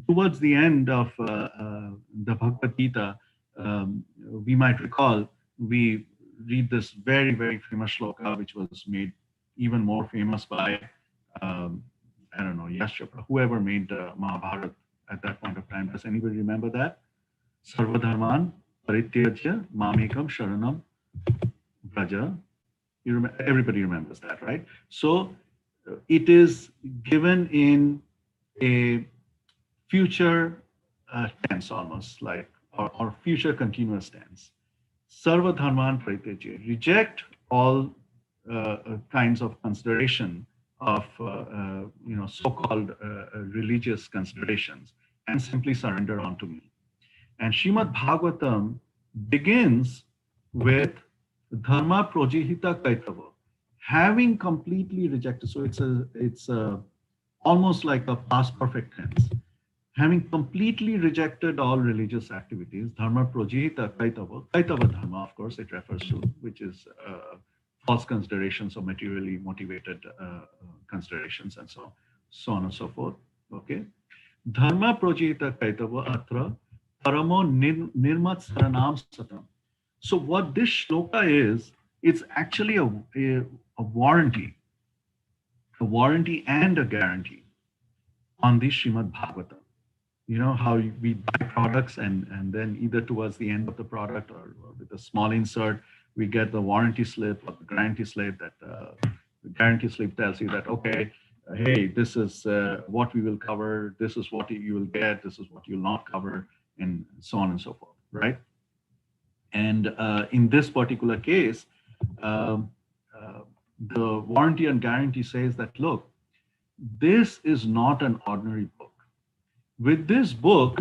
Towards the end of the Bhagavad Gita, we might recall, we read this very, very famous shloka, which was made even more famous by, I don't know, Yash Chopra, whoever made Mahabharata at that point of time. Does anybody remember that? Sarvadharman parityajya mamekam sharanam braja. Everybody remembers that, right? So it is given in a future tense, almost like, or future continuous tense. Sarva dharman parityajya. Reject all kinds of consideration of so-called religious considerations and simply surrender unto me. And Srimad Bhagavatam begins with dharma projihita kaitava, having completely rejected. So it's almost like a past perfect tense. Having completely rejected all religious activities, dharma projihita kaitava, kaitava dharma, of course, it refers to, which is false considerations or materially motivated considerations, and so on and so forth. Okay. Dharma projihita kaitava atra paramo nirmat saranam satam. So what this shloka is, it's actually a warranty and a guarantee on the Srimad Bhagavatam. You know how we buy products and then either towards the end of the product or with a small insert, we get the warranty slip or the guarantee slip that the guarantee slip tells you that, okay, hey, this is what we will cover, this is what you will get, this is what you'll not cover, and so on and so forth, right? And in this particular case, the warranty and guarantee says that, look, this is not an ordinary book. With this book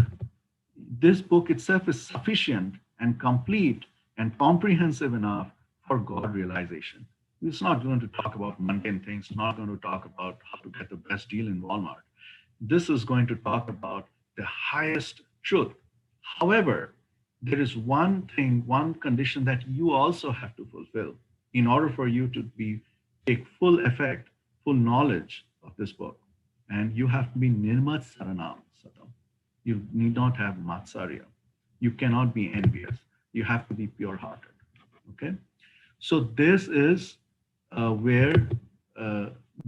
itself is sufficient and complete and comprehensive enough for God realization. It's not going to talk about mundane things. It's not going to talk about how to get the best deal in Walmart. This is going to talk about the highest truth. However, there is one thing, one condition that you also have to fulfill in order for you to take full effect, full knowledge of this book. And you have to be nirmat saranam satam. You need not have matsarya. You cannot be envious. You have to be pure-hearted. Okay? So this is where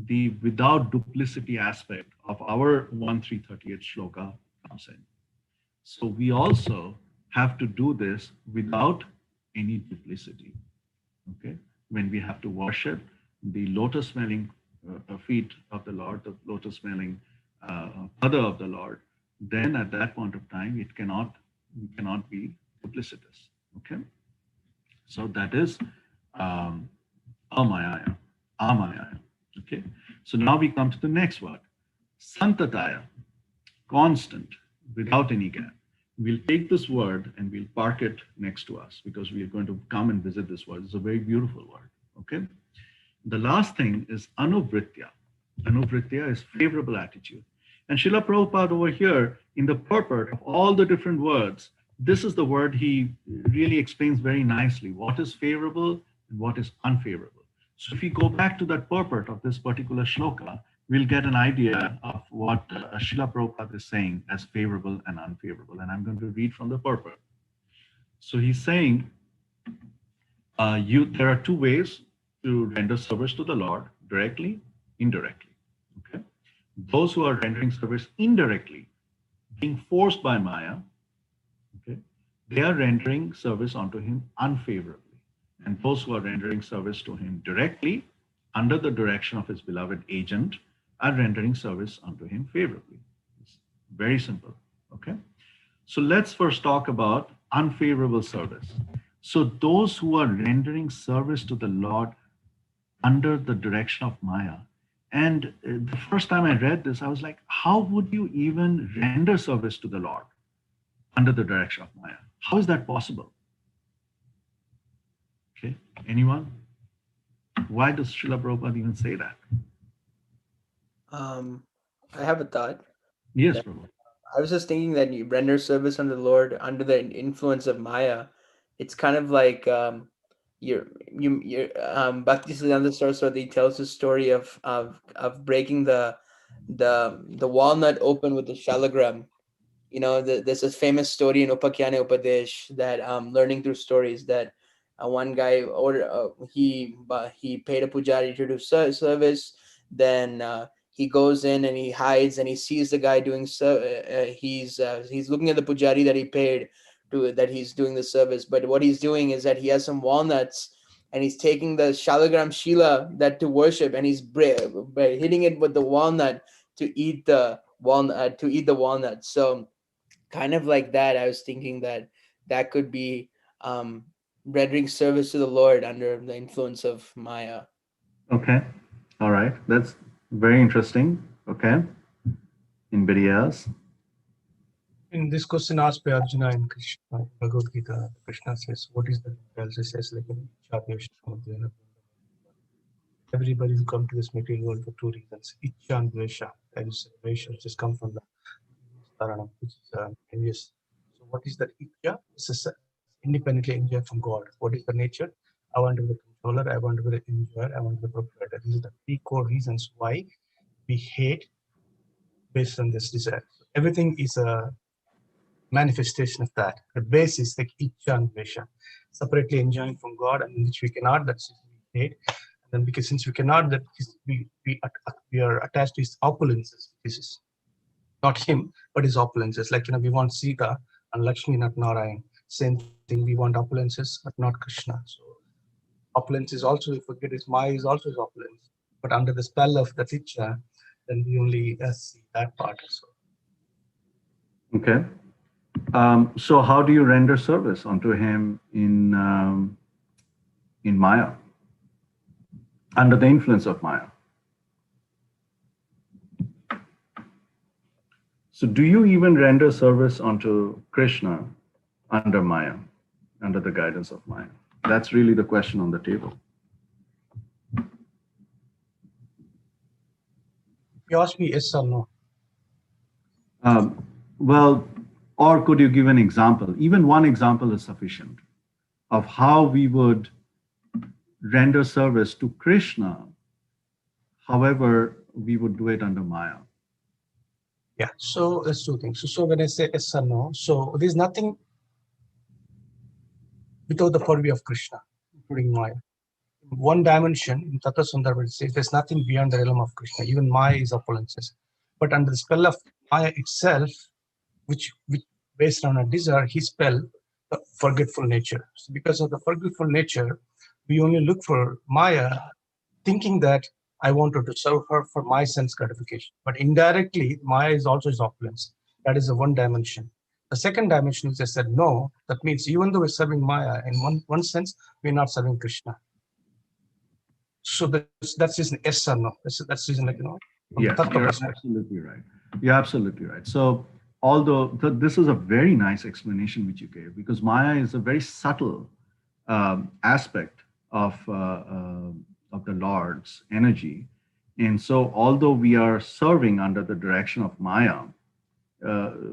the without duplicity aspect of our 1-338 shloka comes in. So we also have to do this without any duplicity. Okay? When we have to worship the lotus-smelling feet of the Lord, the lotus-smelling pada of the Lord, then at that point of time, we cannot be duplicitous. Okay? So that is amayaya. Okay? So now we come to the next word. Santataya, constant, without any gap. We'll take this word and we'll park it next to us because we are going to come and visit this word. It's a very beautiful word. Okay? The last thing is anuvritya. Anuvritya is favorable attitude. And Srila Prabhupada over here, in the purport of all the different words, this is the word he really explains very nicely. What is favorable and what is unfavorable. So if we go back to that purport of this particular shloka, we'll get an idea of what Srila Prabhupada is saying as favorable and unfavorable. And I'm going to read from the purport. So he's saying, there are two ways to render service to the Lord, directly, indirectly. Okay? Those who are rendering service indirectly, being forced by Maya, okay, they are rendering service unto him unfavorably. And those who are rendering service to him directly, under the direction of his beloved agent, are rendering service unto him favorably. It's very simple. Okay? So let's first talk about unfavorable service. So those who are rendering service to the Lord under the direction of Maya. And the first time I read this, I was like, how would you even render service to the Lord under the direction of Maya? How is that possible? Okay, anyone? Why does Srila Prabhupada even say that? I have a thought. Yes, that- Prabhu. I was just thinking that you render service unto the Lord under the influence of Maya. It's kind of like Bhakti Siddhanta Saraswati tells the story of breaking the walnut open with the shalagram. You know, there's a famous story in Upakyana Upadesh that learning through stories that one guy he paid a pujari to do service. Then he goes in and he hides and he sees the guy doing he's looking at the pujari that he paid to, that he's doing the service. But what he's doing is that he has some walnuts and he's taking the shalagram shila that to worship, and he's hitting it with the walnut to eat the walnut. So kind of like that, I was thinking that could be rendering service to the Lord under the influence of Maya. Okay. All right. That's very interesting. Okay. Anybody else? In this question asked by Arjuna in Krishna, Bhagavad Gita, Krishna says, what is the details? He says, like, everybody will come to this material world for two reasons. Ichcha and Dvesha. That is, Dvesha just come from the Taranam, which is envious. So what is that Ichcha? This is independently enjoyed from God. What is the nature? I want to be the controller, I want to be the enjoyer, I want to be the proprietor. These are the three core reasons why we hate based on this desire. Everything is a manifestation of that. The base is like Ichcha and Dvesha, separately enjoying from God, and which we cannot, that's we hate. And then because since we cannot, that we are attached to his opulences. This is not him, but his opulences. Like, we want Sita and Lakshmi, not Narayan. Same thing, we want opulences, but not Krishna. So opulence is also, if we forget his Maya is also his opulence. But under the spell of the Ichcha, then we only see that part. So. Okay. So how do you render service unto him in Maya, under the influence of Maya? So do you even render service unto Krishna under Maya, under the guidance of Maya? That's really the question on the table. You ask me yes or no. Well, or could you give an example? Even one example is sufficient of how we would render service to Krishna. However, we would do it under Maya. Yeah, so there's two things. So when I say yes or no, so there's nothing without the purview of Krishna, including Maya. One dimension in Tattva Sundar it says there's nothing beyond the realm of Krishna. Even Maya is opulences. But under the spell of Maya itself, which based on a desire, he spell the forgetful nature. So because of the forgetful nature, we only look for Maya, thinking that I wanted to serve her for my sense gratification. But indirectly, Maya is also his opulence. That is the one dimension. The second dimension, which I said no, that means even though we're serving Maya, in one sense, we're not serving Krishna. So that's just an yes or no. That's just like, Yes, you're absolutely right. You're absolutely right. So although this is a very nice explanation which you gave, because Maya is a very subtle aspect of the Lord's energy. And so although we are serving under the direction of Maya,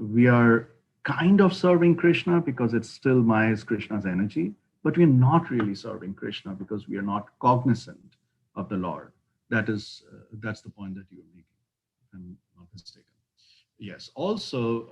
we are kind of serving Krishna because it's still Maya is Krishna's energy, but we're not really serving Krishna because we are not cognizant of the Lord. That's the point that you're making, if I'm not mistaken. Yes. Also,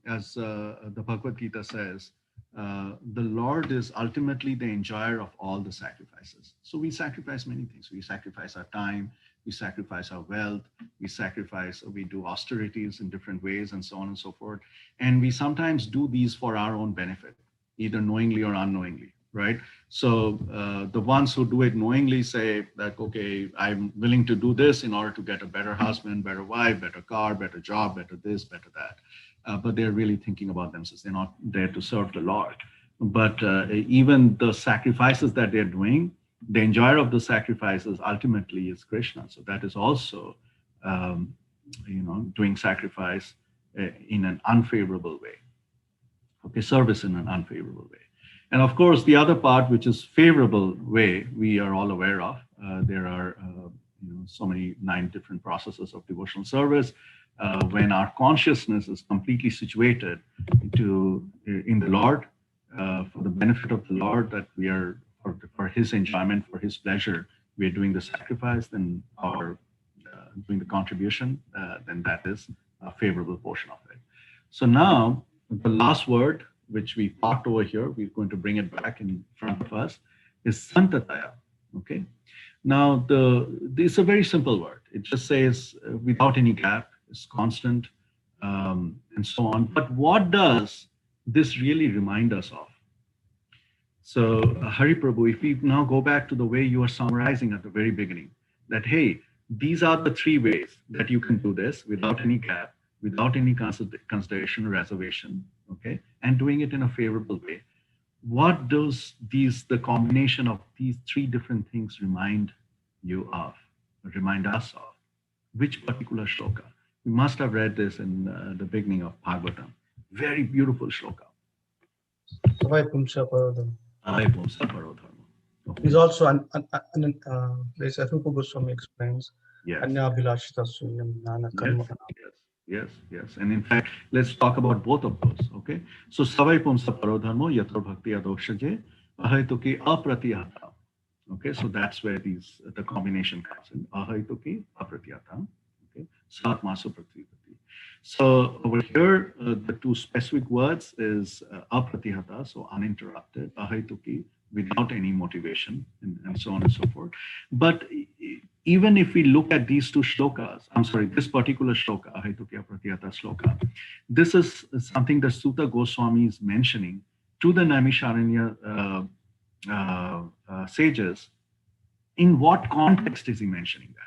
as the Bhagavad Gita says, the Lord is ultimately the enjoyer of all the sacrifices. So we sacrifice many things. We sacrifice our time, we sacrifice our wealth, we do austerities in different ways, and so on and so forth. And we sometimes do these for our own benefit, either knowingly or unknowingly, right? So the ones who do it knowingly say that, okay, I'm willing to do this in order to get a better husband, better wife, better car, better job, better this, better that. But they're really thinking about themselves. They're not there to serve the Lord. But even the sacrifices that they're doing, the enjoyer of the sacrifices ultimately is Krishna. So that is also, doing sacrifice in an unfavorable way. Okay, service in an unfavorable way. And of course, the other part, which is favorable way, we are all aware of. There are so many 9 different processes of devotional service. When our consciousness is completely situated in the Lord, for the benefit of the Lord, that we are for His enjoyment, for His pleasure, we are doing the sacrifice, then or doing the contribution, then that is a favorable portion of it. So now the last word, which we talked over here, we're going to bring it back in front of us, is santataya. Okay. Now this is a very simple word. It just says without any gap, it's constant, and so on. But what does this really remind us of? So Hari Prabhu, if we now go back to the way you are summarizing at the very beginning, that, hey, these are the 3 ways that you can do this without any gap, without any consideration or reservation, okay, and doing it in a favorable way. What does the combination of these 3 different things remind you of, remind us of? Which particular shloka? We must have read this in the beginning of Bhagavatam. Very beautiful shloka. He's also there's Rupa Goswami explains. Yes. Yes. And in fact, let's talk about both of those. Okay. So savai pumsa parodharmo yatar bhakti adoshaje ahaituki apratihata. Okay. So that's where the combination comes in. Ahaituki apratihata. Okay. Satmasu prakripati. So over here, the 2 specific words is apratihata, so uninterrupted, ahaituki, without any motivation, and so on and so forth. But even if we look at these 2 shlokas, this particular shloka, ahaituki apratihata shloka, this is something that Sutta Goswami is mentioning to the Naimisharanya sages. In what context is he mentioning that?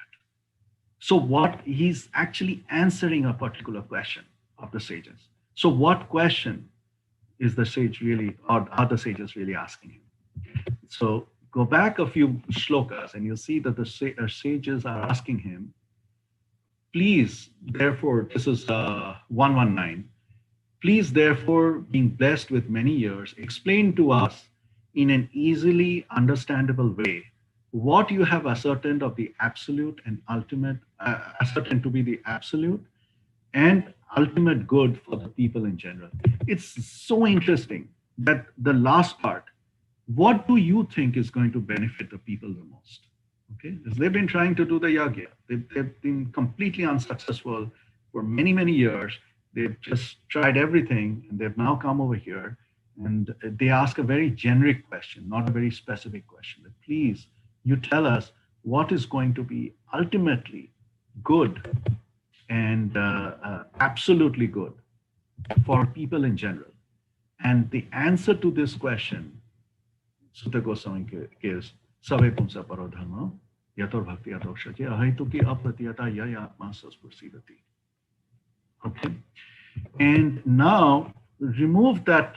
So what he's actually answering a particular question of the sages. So what question is the sage really, or are the sages really asking him? So go back a few shlokas and you'll see that the sages are asking him, Please, therefore, this is 119. Please, therefore, being blessed with many years, explain to us in an easily understandable way what you have ascertained of the absolute and ultimate, ascertained to be the absolute and ultimate good for the people in general. It's so interesting that the last part, what do you think is going to benefit the people the most? Okay, because they've been trying to do the yagya. They've been completely unsuccessful for many, many years. They've just tried everything and they've now come over here and they ask a very generic question, not a very specific question. That please, you tell us what is going to be ultimately good and absolutely good for people in general. And the answer to this question, Sutta Goswami gives, Save Pumsa Parodharma, Yator Bhakti Adokshaji, Ahaituki Apratiyata Yaya Atma Saspursivati. Okay. And now remove that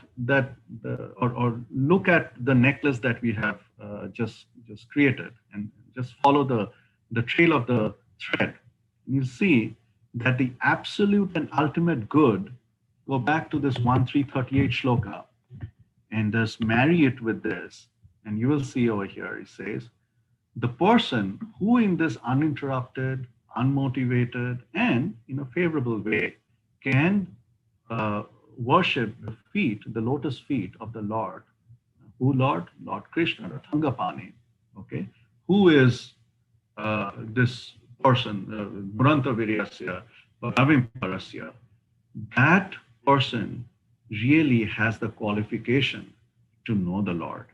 or look at the necklace that we have just created and just follow the trail of the thread. You'll see that the absolute and ultimate good, go back to this 1338 shloka and just marry it with this. And you will see over here, it says, the person who in this uninterrupted, unmotivated, and in a favorable way can worship the feet, the lotus feet of the Lord. Who Lord? Lord Krishna, Rathangapani. Okay, who is this person, Duranta Viryasya, Bhavim Parasya? That person really has the qualification to know the Lord.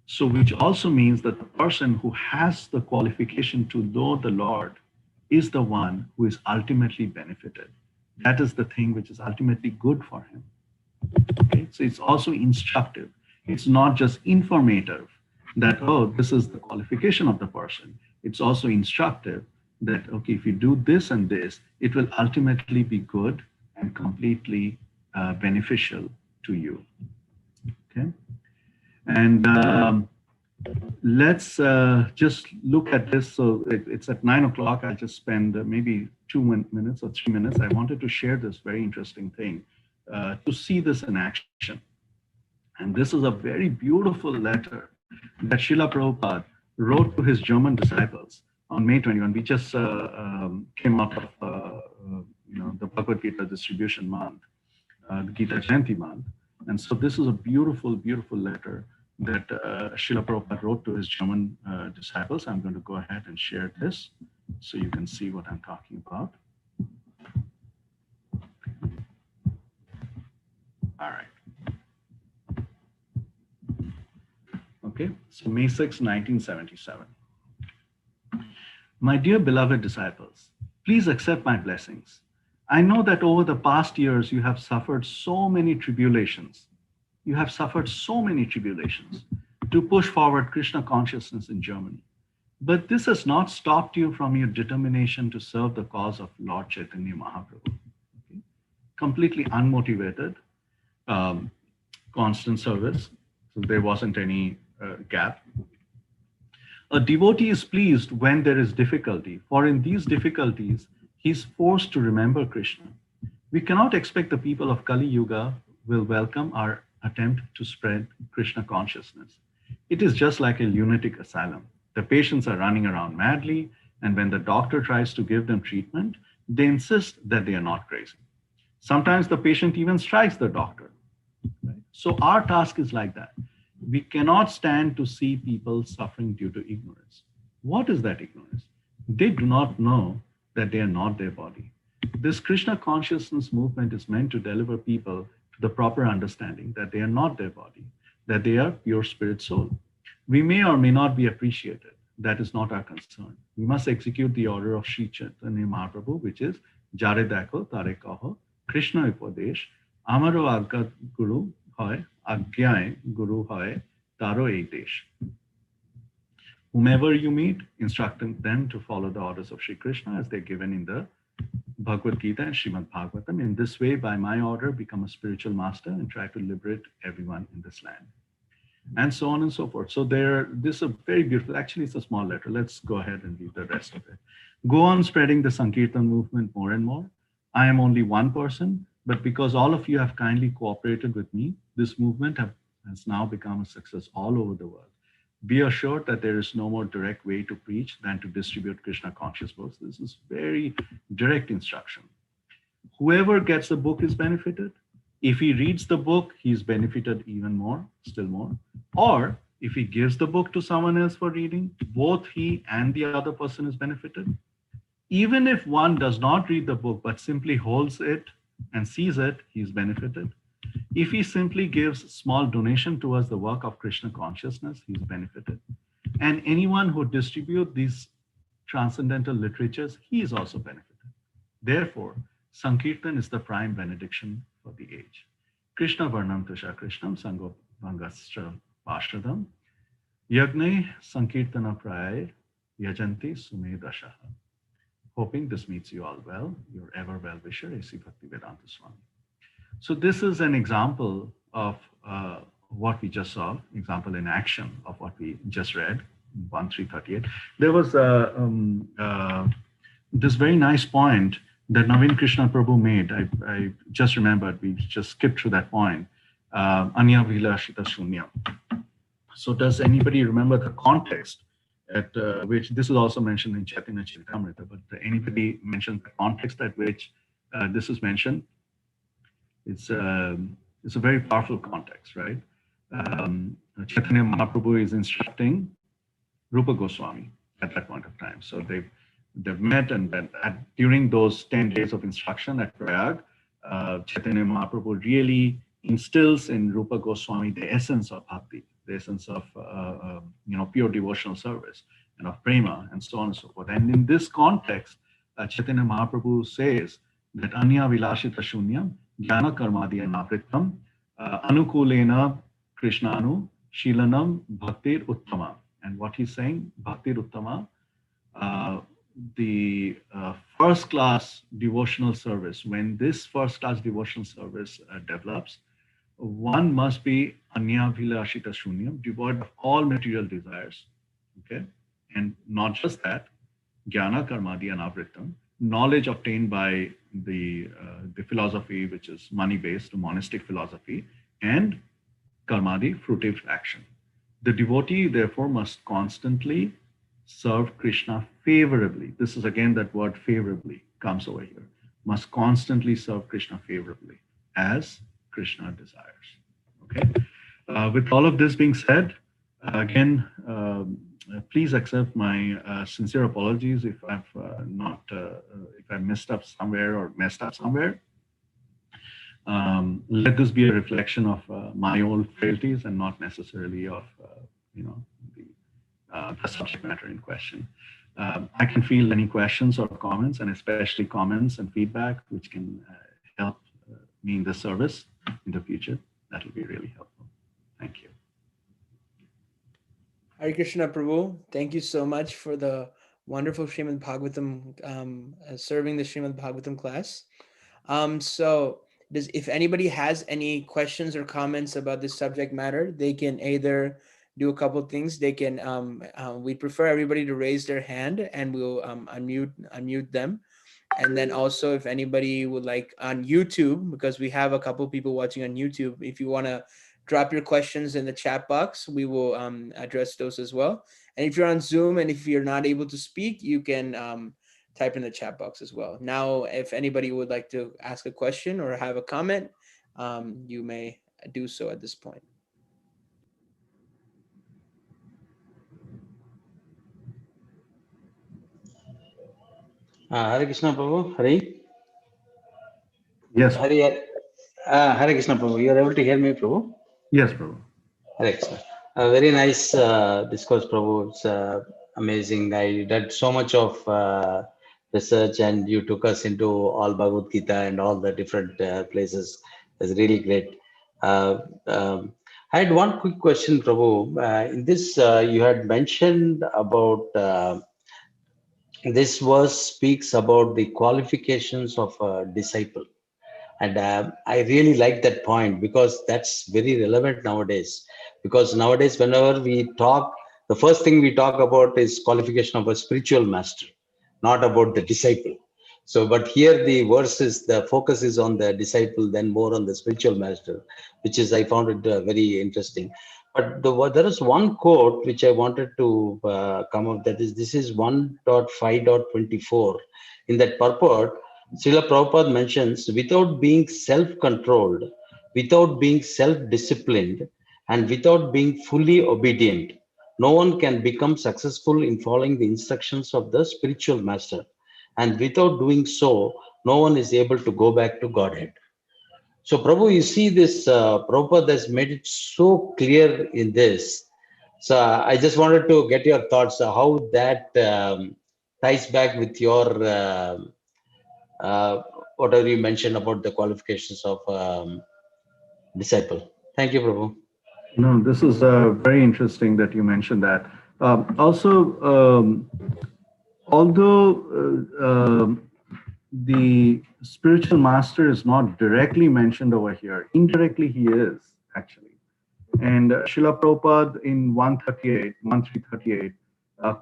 So which also means that the person who has the qualification to know the Lord is the one who is ultimately benefited. That is the thing which is ultimately good for him. Okay, so it's also instructive. It's not just informative that, oh, this is the qualification of the person. It's also instructive that, okay, if you do this and this, it will ultimately be good and completely beneficial to you. Okay. And let's just look at this. So it's at 9 o'clock. I'll just spend maybe 2 minutes or 3 minutes. I wanted to share this very interesting thing to see this in action. And this is a very beautiful letter that Srila Prabhupada wrote to his German disciples on May 21. We just came out of the Bhagavad Gita distribution month, the Gita Jayanti month. And so this is a beautiful, beautiful letter that Srila Prabhupada wrote to his German disciples. I'm going to go ahead and share this so you can see what I'm talking about. All right. Okay, so May 6, 1977. My dear beloved disciples, please accept my blessings. I know that over the past years, you have suffered so many tribulations. You have suffered so many tribulations to push forward Krishna consciousness in Germany. But this has not stopped you from your determination to serve the cause of Lord Chaitanya Mahaprabhu. Okay? Completely unmotivated, constant service. So there wasn't any gap. A devotee is pleased when there is difficulty, for in these difficulties, he is forced to remember Krishna. We cannot expect the people of Kali Yuga will welcome our attempt to spread Krishna consciousness. It is just like a lunatic asylum. The patients are running around madly, and when the doctor tries to give them treatment, they insist that they are not crazy. Sometimes the patient even strikes the doctor. Right? So our task is like that. We cannot stand to see people suffering due to ignorance. What is that ignorance? They do not know that they are not their body. This Krishna consciousness movement is meant to deliver people to the proper understanding that they are not their body, that they are pure spirit soul. We may or may not be appreciated. That is not our concern. We must execute the order of Sri Chaitanya Mahaprabhu, which is Jare Dakho Tare Kaho, Krishna Upadesh, Amaro Agga Guru Hoy, Agyay Guru Hoy, Taro Ekdesh. Whomever you meet, instructing them to follow the orders of Sri Krishna as they're given in the Bhagavad Gita and Srimad Bhagavatam. In this way, by my order, become a spiritual master and try to liberate everyone in this land. and so on and so forth. So this is a very beautiful, actually it's a small letter. Let's go ahead and read the rest of it. Go on spreading the Sankirtan movement more and more. I am only one person, but because all of you have kindly cooperated with me, this movement has now become a success all over the world. Be assured that there is no more direct way to preach than to distribute Krishna conscious books. This is very direct instruction. Whoever gets the book is benefited. If he reads the book, he's benefited even more, still more. Or if he gives the book to someone else for reading, both he and the other person is benefited. Even if one does not read the book, but simply holds it and sees it, he's benefited. If he simply gives small donation towards the work of Krishna consciousness, he's benefited. And anyone who distributes these transcendental literatures, he is also benefited. Therefore, Sankirtan is the prime benediction for the age. Krishna Varnam Tusha Krishnam Sango Vangastra Pashadam Yagne Sankirtana Praya Yajanti Sumedashaha. Hoping this meets you all well, your ever well-wisher, A.C. Bhaktivedanta Swami. So this is an example of what we just saw, example in action of what we just read, 1.338. There was this very nice point that Naveen Krishna Prabhu made. I just remembered, we just skipped through that point. Anya Vilashita Shunya. So does anybody remember the context at which, this is also mentioned in Chaitanya Charitamrita, but anybody mention the context at which this is mentioned? It's a very powerful context, right? Chaitanya Mahaprabhu is instructing Rupa Goswami at that point of time. So they've met, and during those 10 days of instruction at Prayag, Chaitanya Mahaprabhu really instills in Rupa Goswami the essence of bhakti, the essence of pure devotional service and of prema and so on and so forth. And in this context, Chaitanya Mahaprabhu says that Anya Vilashita Shunyam Jnana Karmadi Anavritam Anukulena Krishnanu Shilanam Bhaktir Uttama. And what he's saying, Bhaktir Uttama, the first class devotional service, when this first class devotional service develops, one must be Anya Vilashita Shunyam, devoid of all material desires. Okay, and not just that, Jnana Karmadi Anavritam, knowledge obtained by the philosophy which is money-based, monastic philosophy, and Karmadi, fruitive action. The devotee therefore must constantly serve Krishna favorably. This is again that word favorably comes over here. Must constantly serve Krishna favorably as Krishna desires. Okay. With all of this being said, again, please accept my sincere apologies if I've if I messed up somewhere or messed up somewhere. Let this be a reflection of my own frailties and not necessarily of the subject matter in question. I can field any questions or comments, and especially comments and feedback, which can help me in the service in the future. That will be really helpful. Thank you. Hare Krishna Prabhu, thank you so much for the wonderful Srimad Bhagavatam, serving the Srimad Bhagavatam class. So if anybody has any questions or comments about this subject matter, they can either do a couple of things. They can, we prefer everybody to raise their hand, and we'll unmute them. And then also, if anybody would like on YouTube, because we have a couple of people watching on YouTube, if you want to drop your questions in the chat box, we will address those as well. And if you're on Zoom and if you're not able to speak, you can type in the chat box as well. Now, if anybody would like to ask a question or have a comment, you may do so at this point. Hare Krishna Prabhu, Hare. Yes. Hare Krishna Prabhu, you are able to hear me, Prabhu? Yes, Prabhu. Hare Krishna. Very nice discourse, Prabhu. It's amazing. I did so much of research, and you took us into all Bhagavad Gita and all the different places. It's really great. I had one quick question, Prabhu. In this, you had mentioned about this verse speaks about the qualifications of a disciple. And I really like that point because that's very relevant nowadays. Because nowadays, whenever we talk, the first thing we talk about is qualification of a spiritual master, not about the disciple. So, but here the verse is, the focus is on the disciple, then more on the spiritual master, which is, I found it very interesting. But there is one quote which I wanted to come up, that is, this is 1.5.24. In that purport, Srila Prabhupada mentions, without being self-controlled, without being self-disciplined, and without being fully obedient, no one can become successful in following the instructions of the spiritual master. And without doing so, no one is able to go back to Godhead. So, Prabhu, you see this, Prabhupada has made it so clear in this. So, I just wanted to get your thoughts, how that ties back with your, whatever you mentioned about the qualifications of disciple. Thank you, Prabhu. No, this is very interesting that you mentioned that. Also, although the spiritual master is not directly mentioned over here, indirectly he is actually. And Srila Prabhupada in 1338,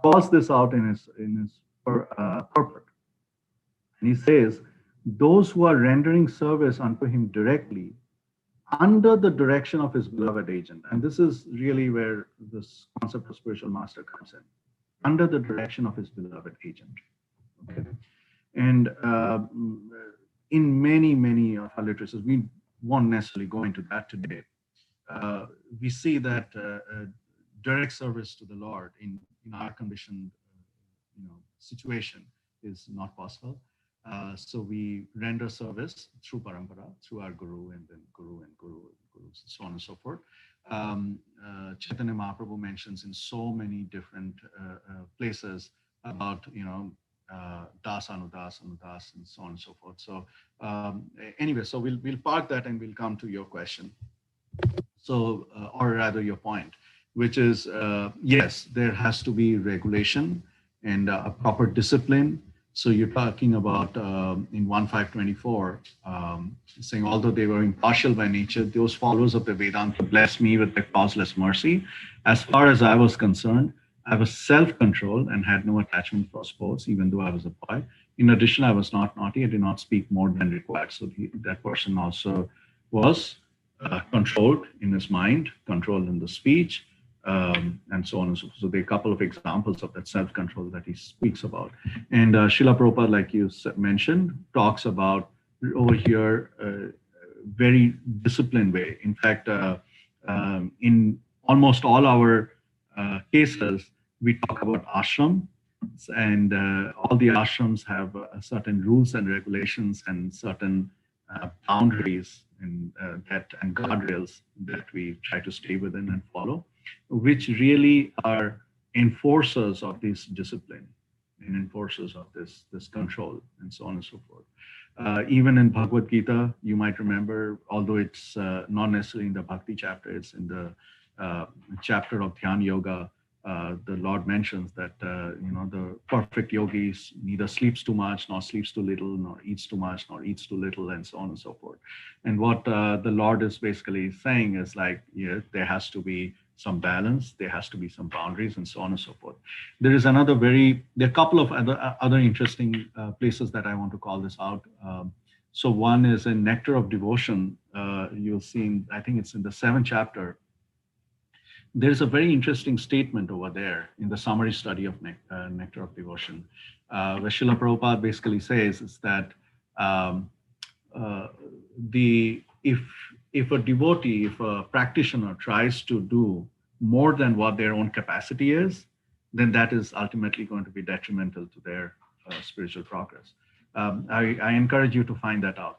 calls this out in his purport. And he says, those who are rendering service unto him directly under the direction of his beloved agent. And this is really where this concept of spiritual master comes in. Under the direction of his beloved agent. Okay. And in many of our literatures, we won't necessarily go into that today. We see that direct service to the Lord in our conditioned situation is not possible. So we render service through parampara, through our guru, and then guru, so on and so forth. Chaitanya Mahaprabhu mentions in so many different places about das, anudas, and so on and so forth. So anyway, so we'll park that and we'll come to your question. So, or rather your point, which is, yes, there has to be regulation and a proper discipline. So you're talking about in 1.5.24, saying, although they were impartial by nature, those followers of the Vedanta blessed me with their causeless mercy. As far as I was concerned, I was self-controlled and had no attachment for sports, even though I was a boy. In addition, I was not naughty. I did not speak more than required. So that person also was controlled in his mind, controlled in the speech, and so on and so forth. So there are a couple of examples of that self-control that he speaks about. And Srila Prabhupada, like you mentioned, talks about over here a very disciplined way. In fact, in almost all our cases, we talk about ashram, and all the ashrams have certain rules and regulations and certain boundaries and guardrails that we try to stay within and follow, which really are enforcers of this discipline and enforcers of this control and so on and so forth. Even in Bhagavad Gita, you might remember, although it's not necessarily in the Bhakti chapter, it's in the chapter of Dhyan Yoga. The Lord mentions that the perfect yogi neither sleeps too much, nor sleeps too little, nor eats too much, nor eats too little, and so on and so forth. And what the Lord is basically saying is like, there has to be some balance, there has to be some boundaries, and so on and so forth. There is there are a couple of other interesting places that I want to call this out. So one is in Nectar of Devotion. You'll see, I think it's in the 7th chapter. There's a very interesting statement over there in the summary study of Nectar of Devotion, where Srila Prabhupada basically says is that if a devotee, if a practitioner tries to do more than what their own capacity is, then that is ultimately going to be detrimental to their spiritual progress. I encourage you to find that out.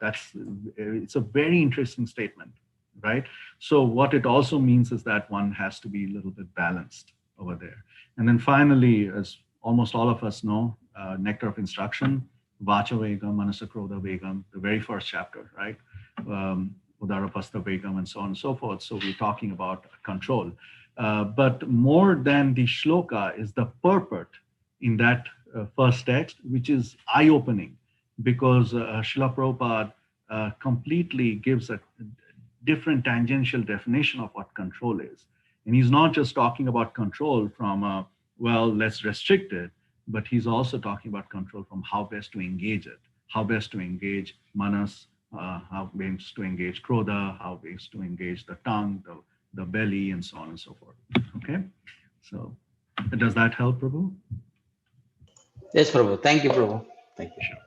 It's a very interesting statement. Right. So what it also means is that one has to be a little bit balanced over there. And then finally, as almost all of us know, Nectar of Instruction, Vacha Vegam, Manasa Krodha Vegam, the very first chapter, right? Udarapasta Vegam, and so on and so forth. So we're talking about control. But more than the shloka is the purport in that first text, which is eye-opening, because Srila Prabhupada completely gives a different tangential definition of what control is. And he's not just talking about control from, well, let's restrict it, but he's also talking about control from how best to engage it, how best to engage manas, how best to engage krodha, how best to engage the tongue, the belly, and so on and so forth. Okay, so does that help, Prabhu? Yes, Prabhu. Thank you, Prabhu. Thank you. Sure.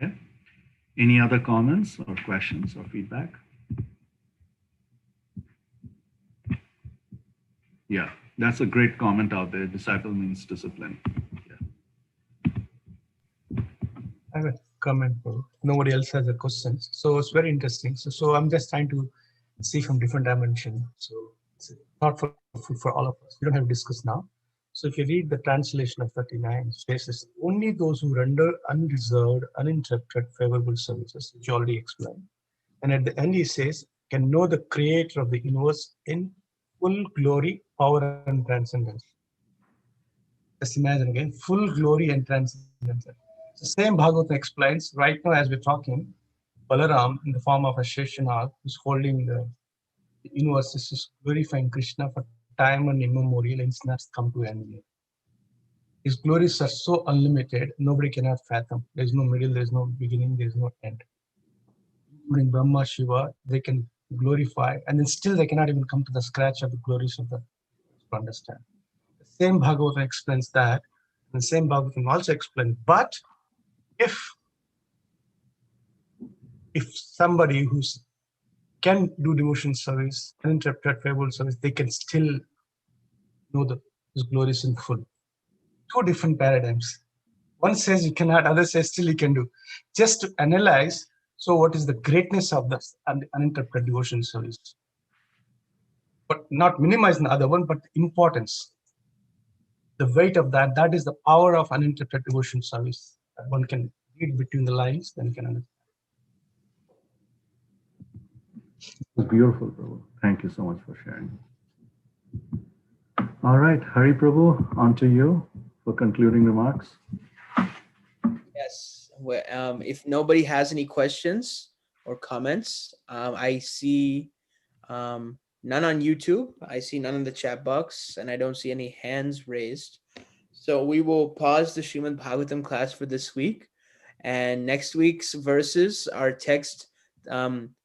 Okay. Any other comments or questions or feedback? Yeah, that's a great comment out there. Disciple means discipline. Yeah. I have a comment. Nobody else has a question. So it's very interesting. So I'm just trying to see from different dimension. So it's not for all of us. We don't have to discuss now. So if you read the translation of 39, it says only those who render unreserved, uninterrupted, favorable services, which you already explained. And at the end, he says, can know the creator of the universe in full glory, power, and transcendence. Just imagine again, full glory and transcendence. The same Bhagavatam explains, right now as we're talking, Balaram in the form of a Sheshanag who's holding the universe is just glorifying Krishna for time and immemorial, and it's not come to end yet. His glories are so unlimited, nobody cannot fathom. There's no middle, there's no beginning, there's no end. Including Brahma, Shiva, they can glorify, and then still they cannot even come to the scratch of the glories of the to understand. The same Bhagavatam explains that, and the same Bhagavatam also explains, but if somebody who's can do devotion service, uninterrupted favorable service, they can still know his glories in full. Two different paradigms. One says you cannot, other says still you can do. Just to analyze, so what is the greatness of the uninterrupted devotion service? But not minimizing the other one, but the importance. The weight of that is the power of uninterrupted devotion service. That one can read between the lines, then you can understand. Beautiful, Prabhu. Thank you so much for sharing. All right, Hari Prabhu, on to you for concluding remarks. Yes. Well, if nobody has any questions or comments, I see none on YouTube. I see none in the chat box, and I don't see any hands raised. So we will pause the Srimad Bhagavatam class for this week. And next week's verses are text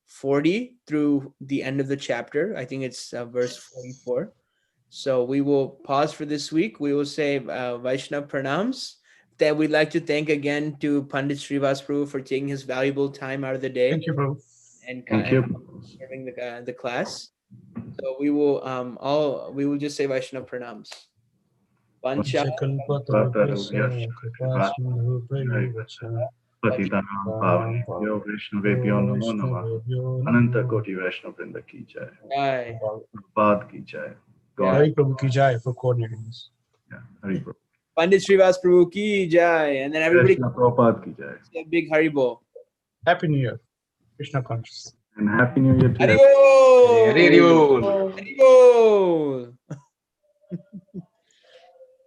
40 through the end of the chapter. I think it's verse 44. So we will pause for this week. We will say Vaishnav Pranams. That we'd like to thank again to Pandit Srivas Prabhu for taking his valuable time out of the day. Thank you, Prabhu. And Thank you. serving the class. So we will just say Vaishnav Pranams. Pancha Patitanam Pavanebhyo Vaishnavebhyo Namo Namah. Ananta Koti Vaishnava Vrinda Ki Jai. Jai. Prabhupada Ki Jai. Hari Prabhu Ki Jai for coordinating this. Yeah, Hari Prabhu. Pandit Srivas Prabhu Ki Jai. And then everybody Krishna Prabhupada Ki Jai. say a big Haribo. Happy New Year. Krishna conscious. And Happy New Year to you. Haribo. Haribo.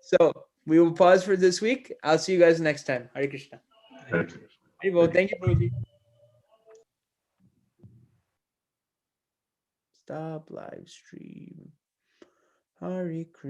So we will pause for this week. I'll see you guys next time. Hare Krishna. Haribo. Thank you, Prabhuji. Stop live stream. Hare Krishna.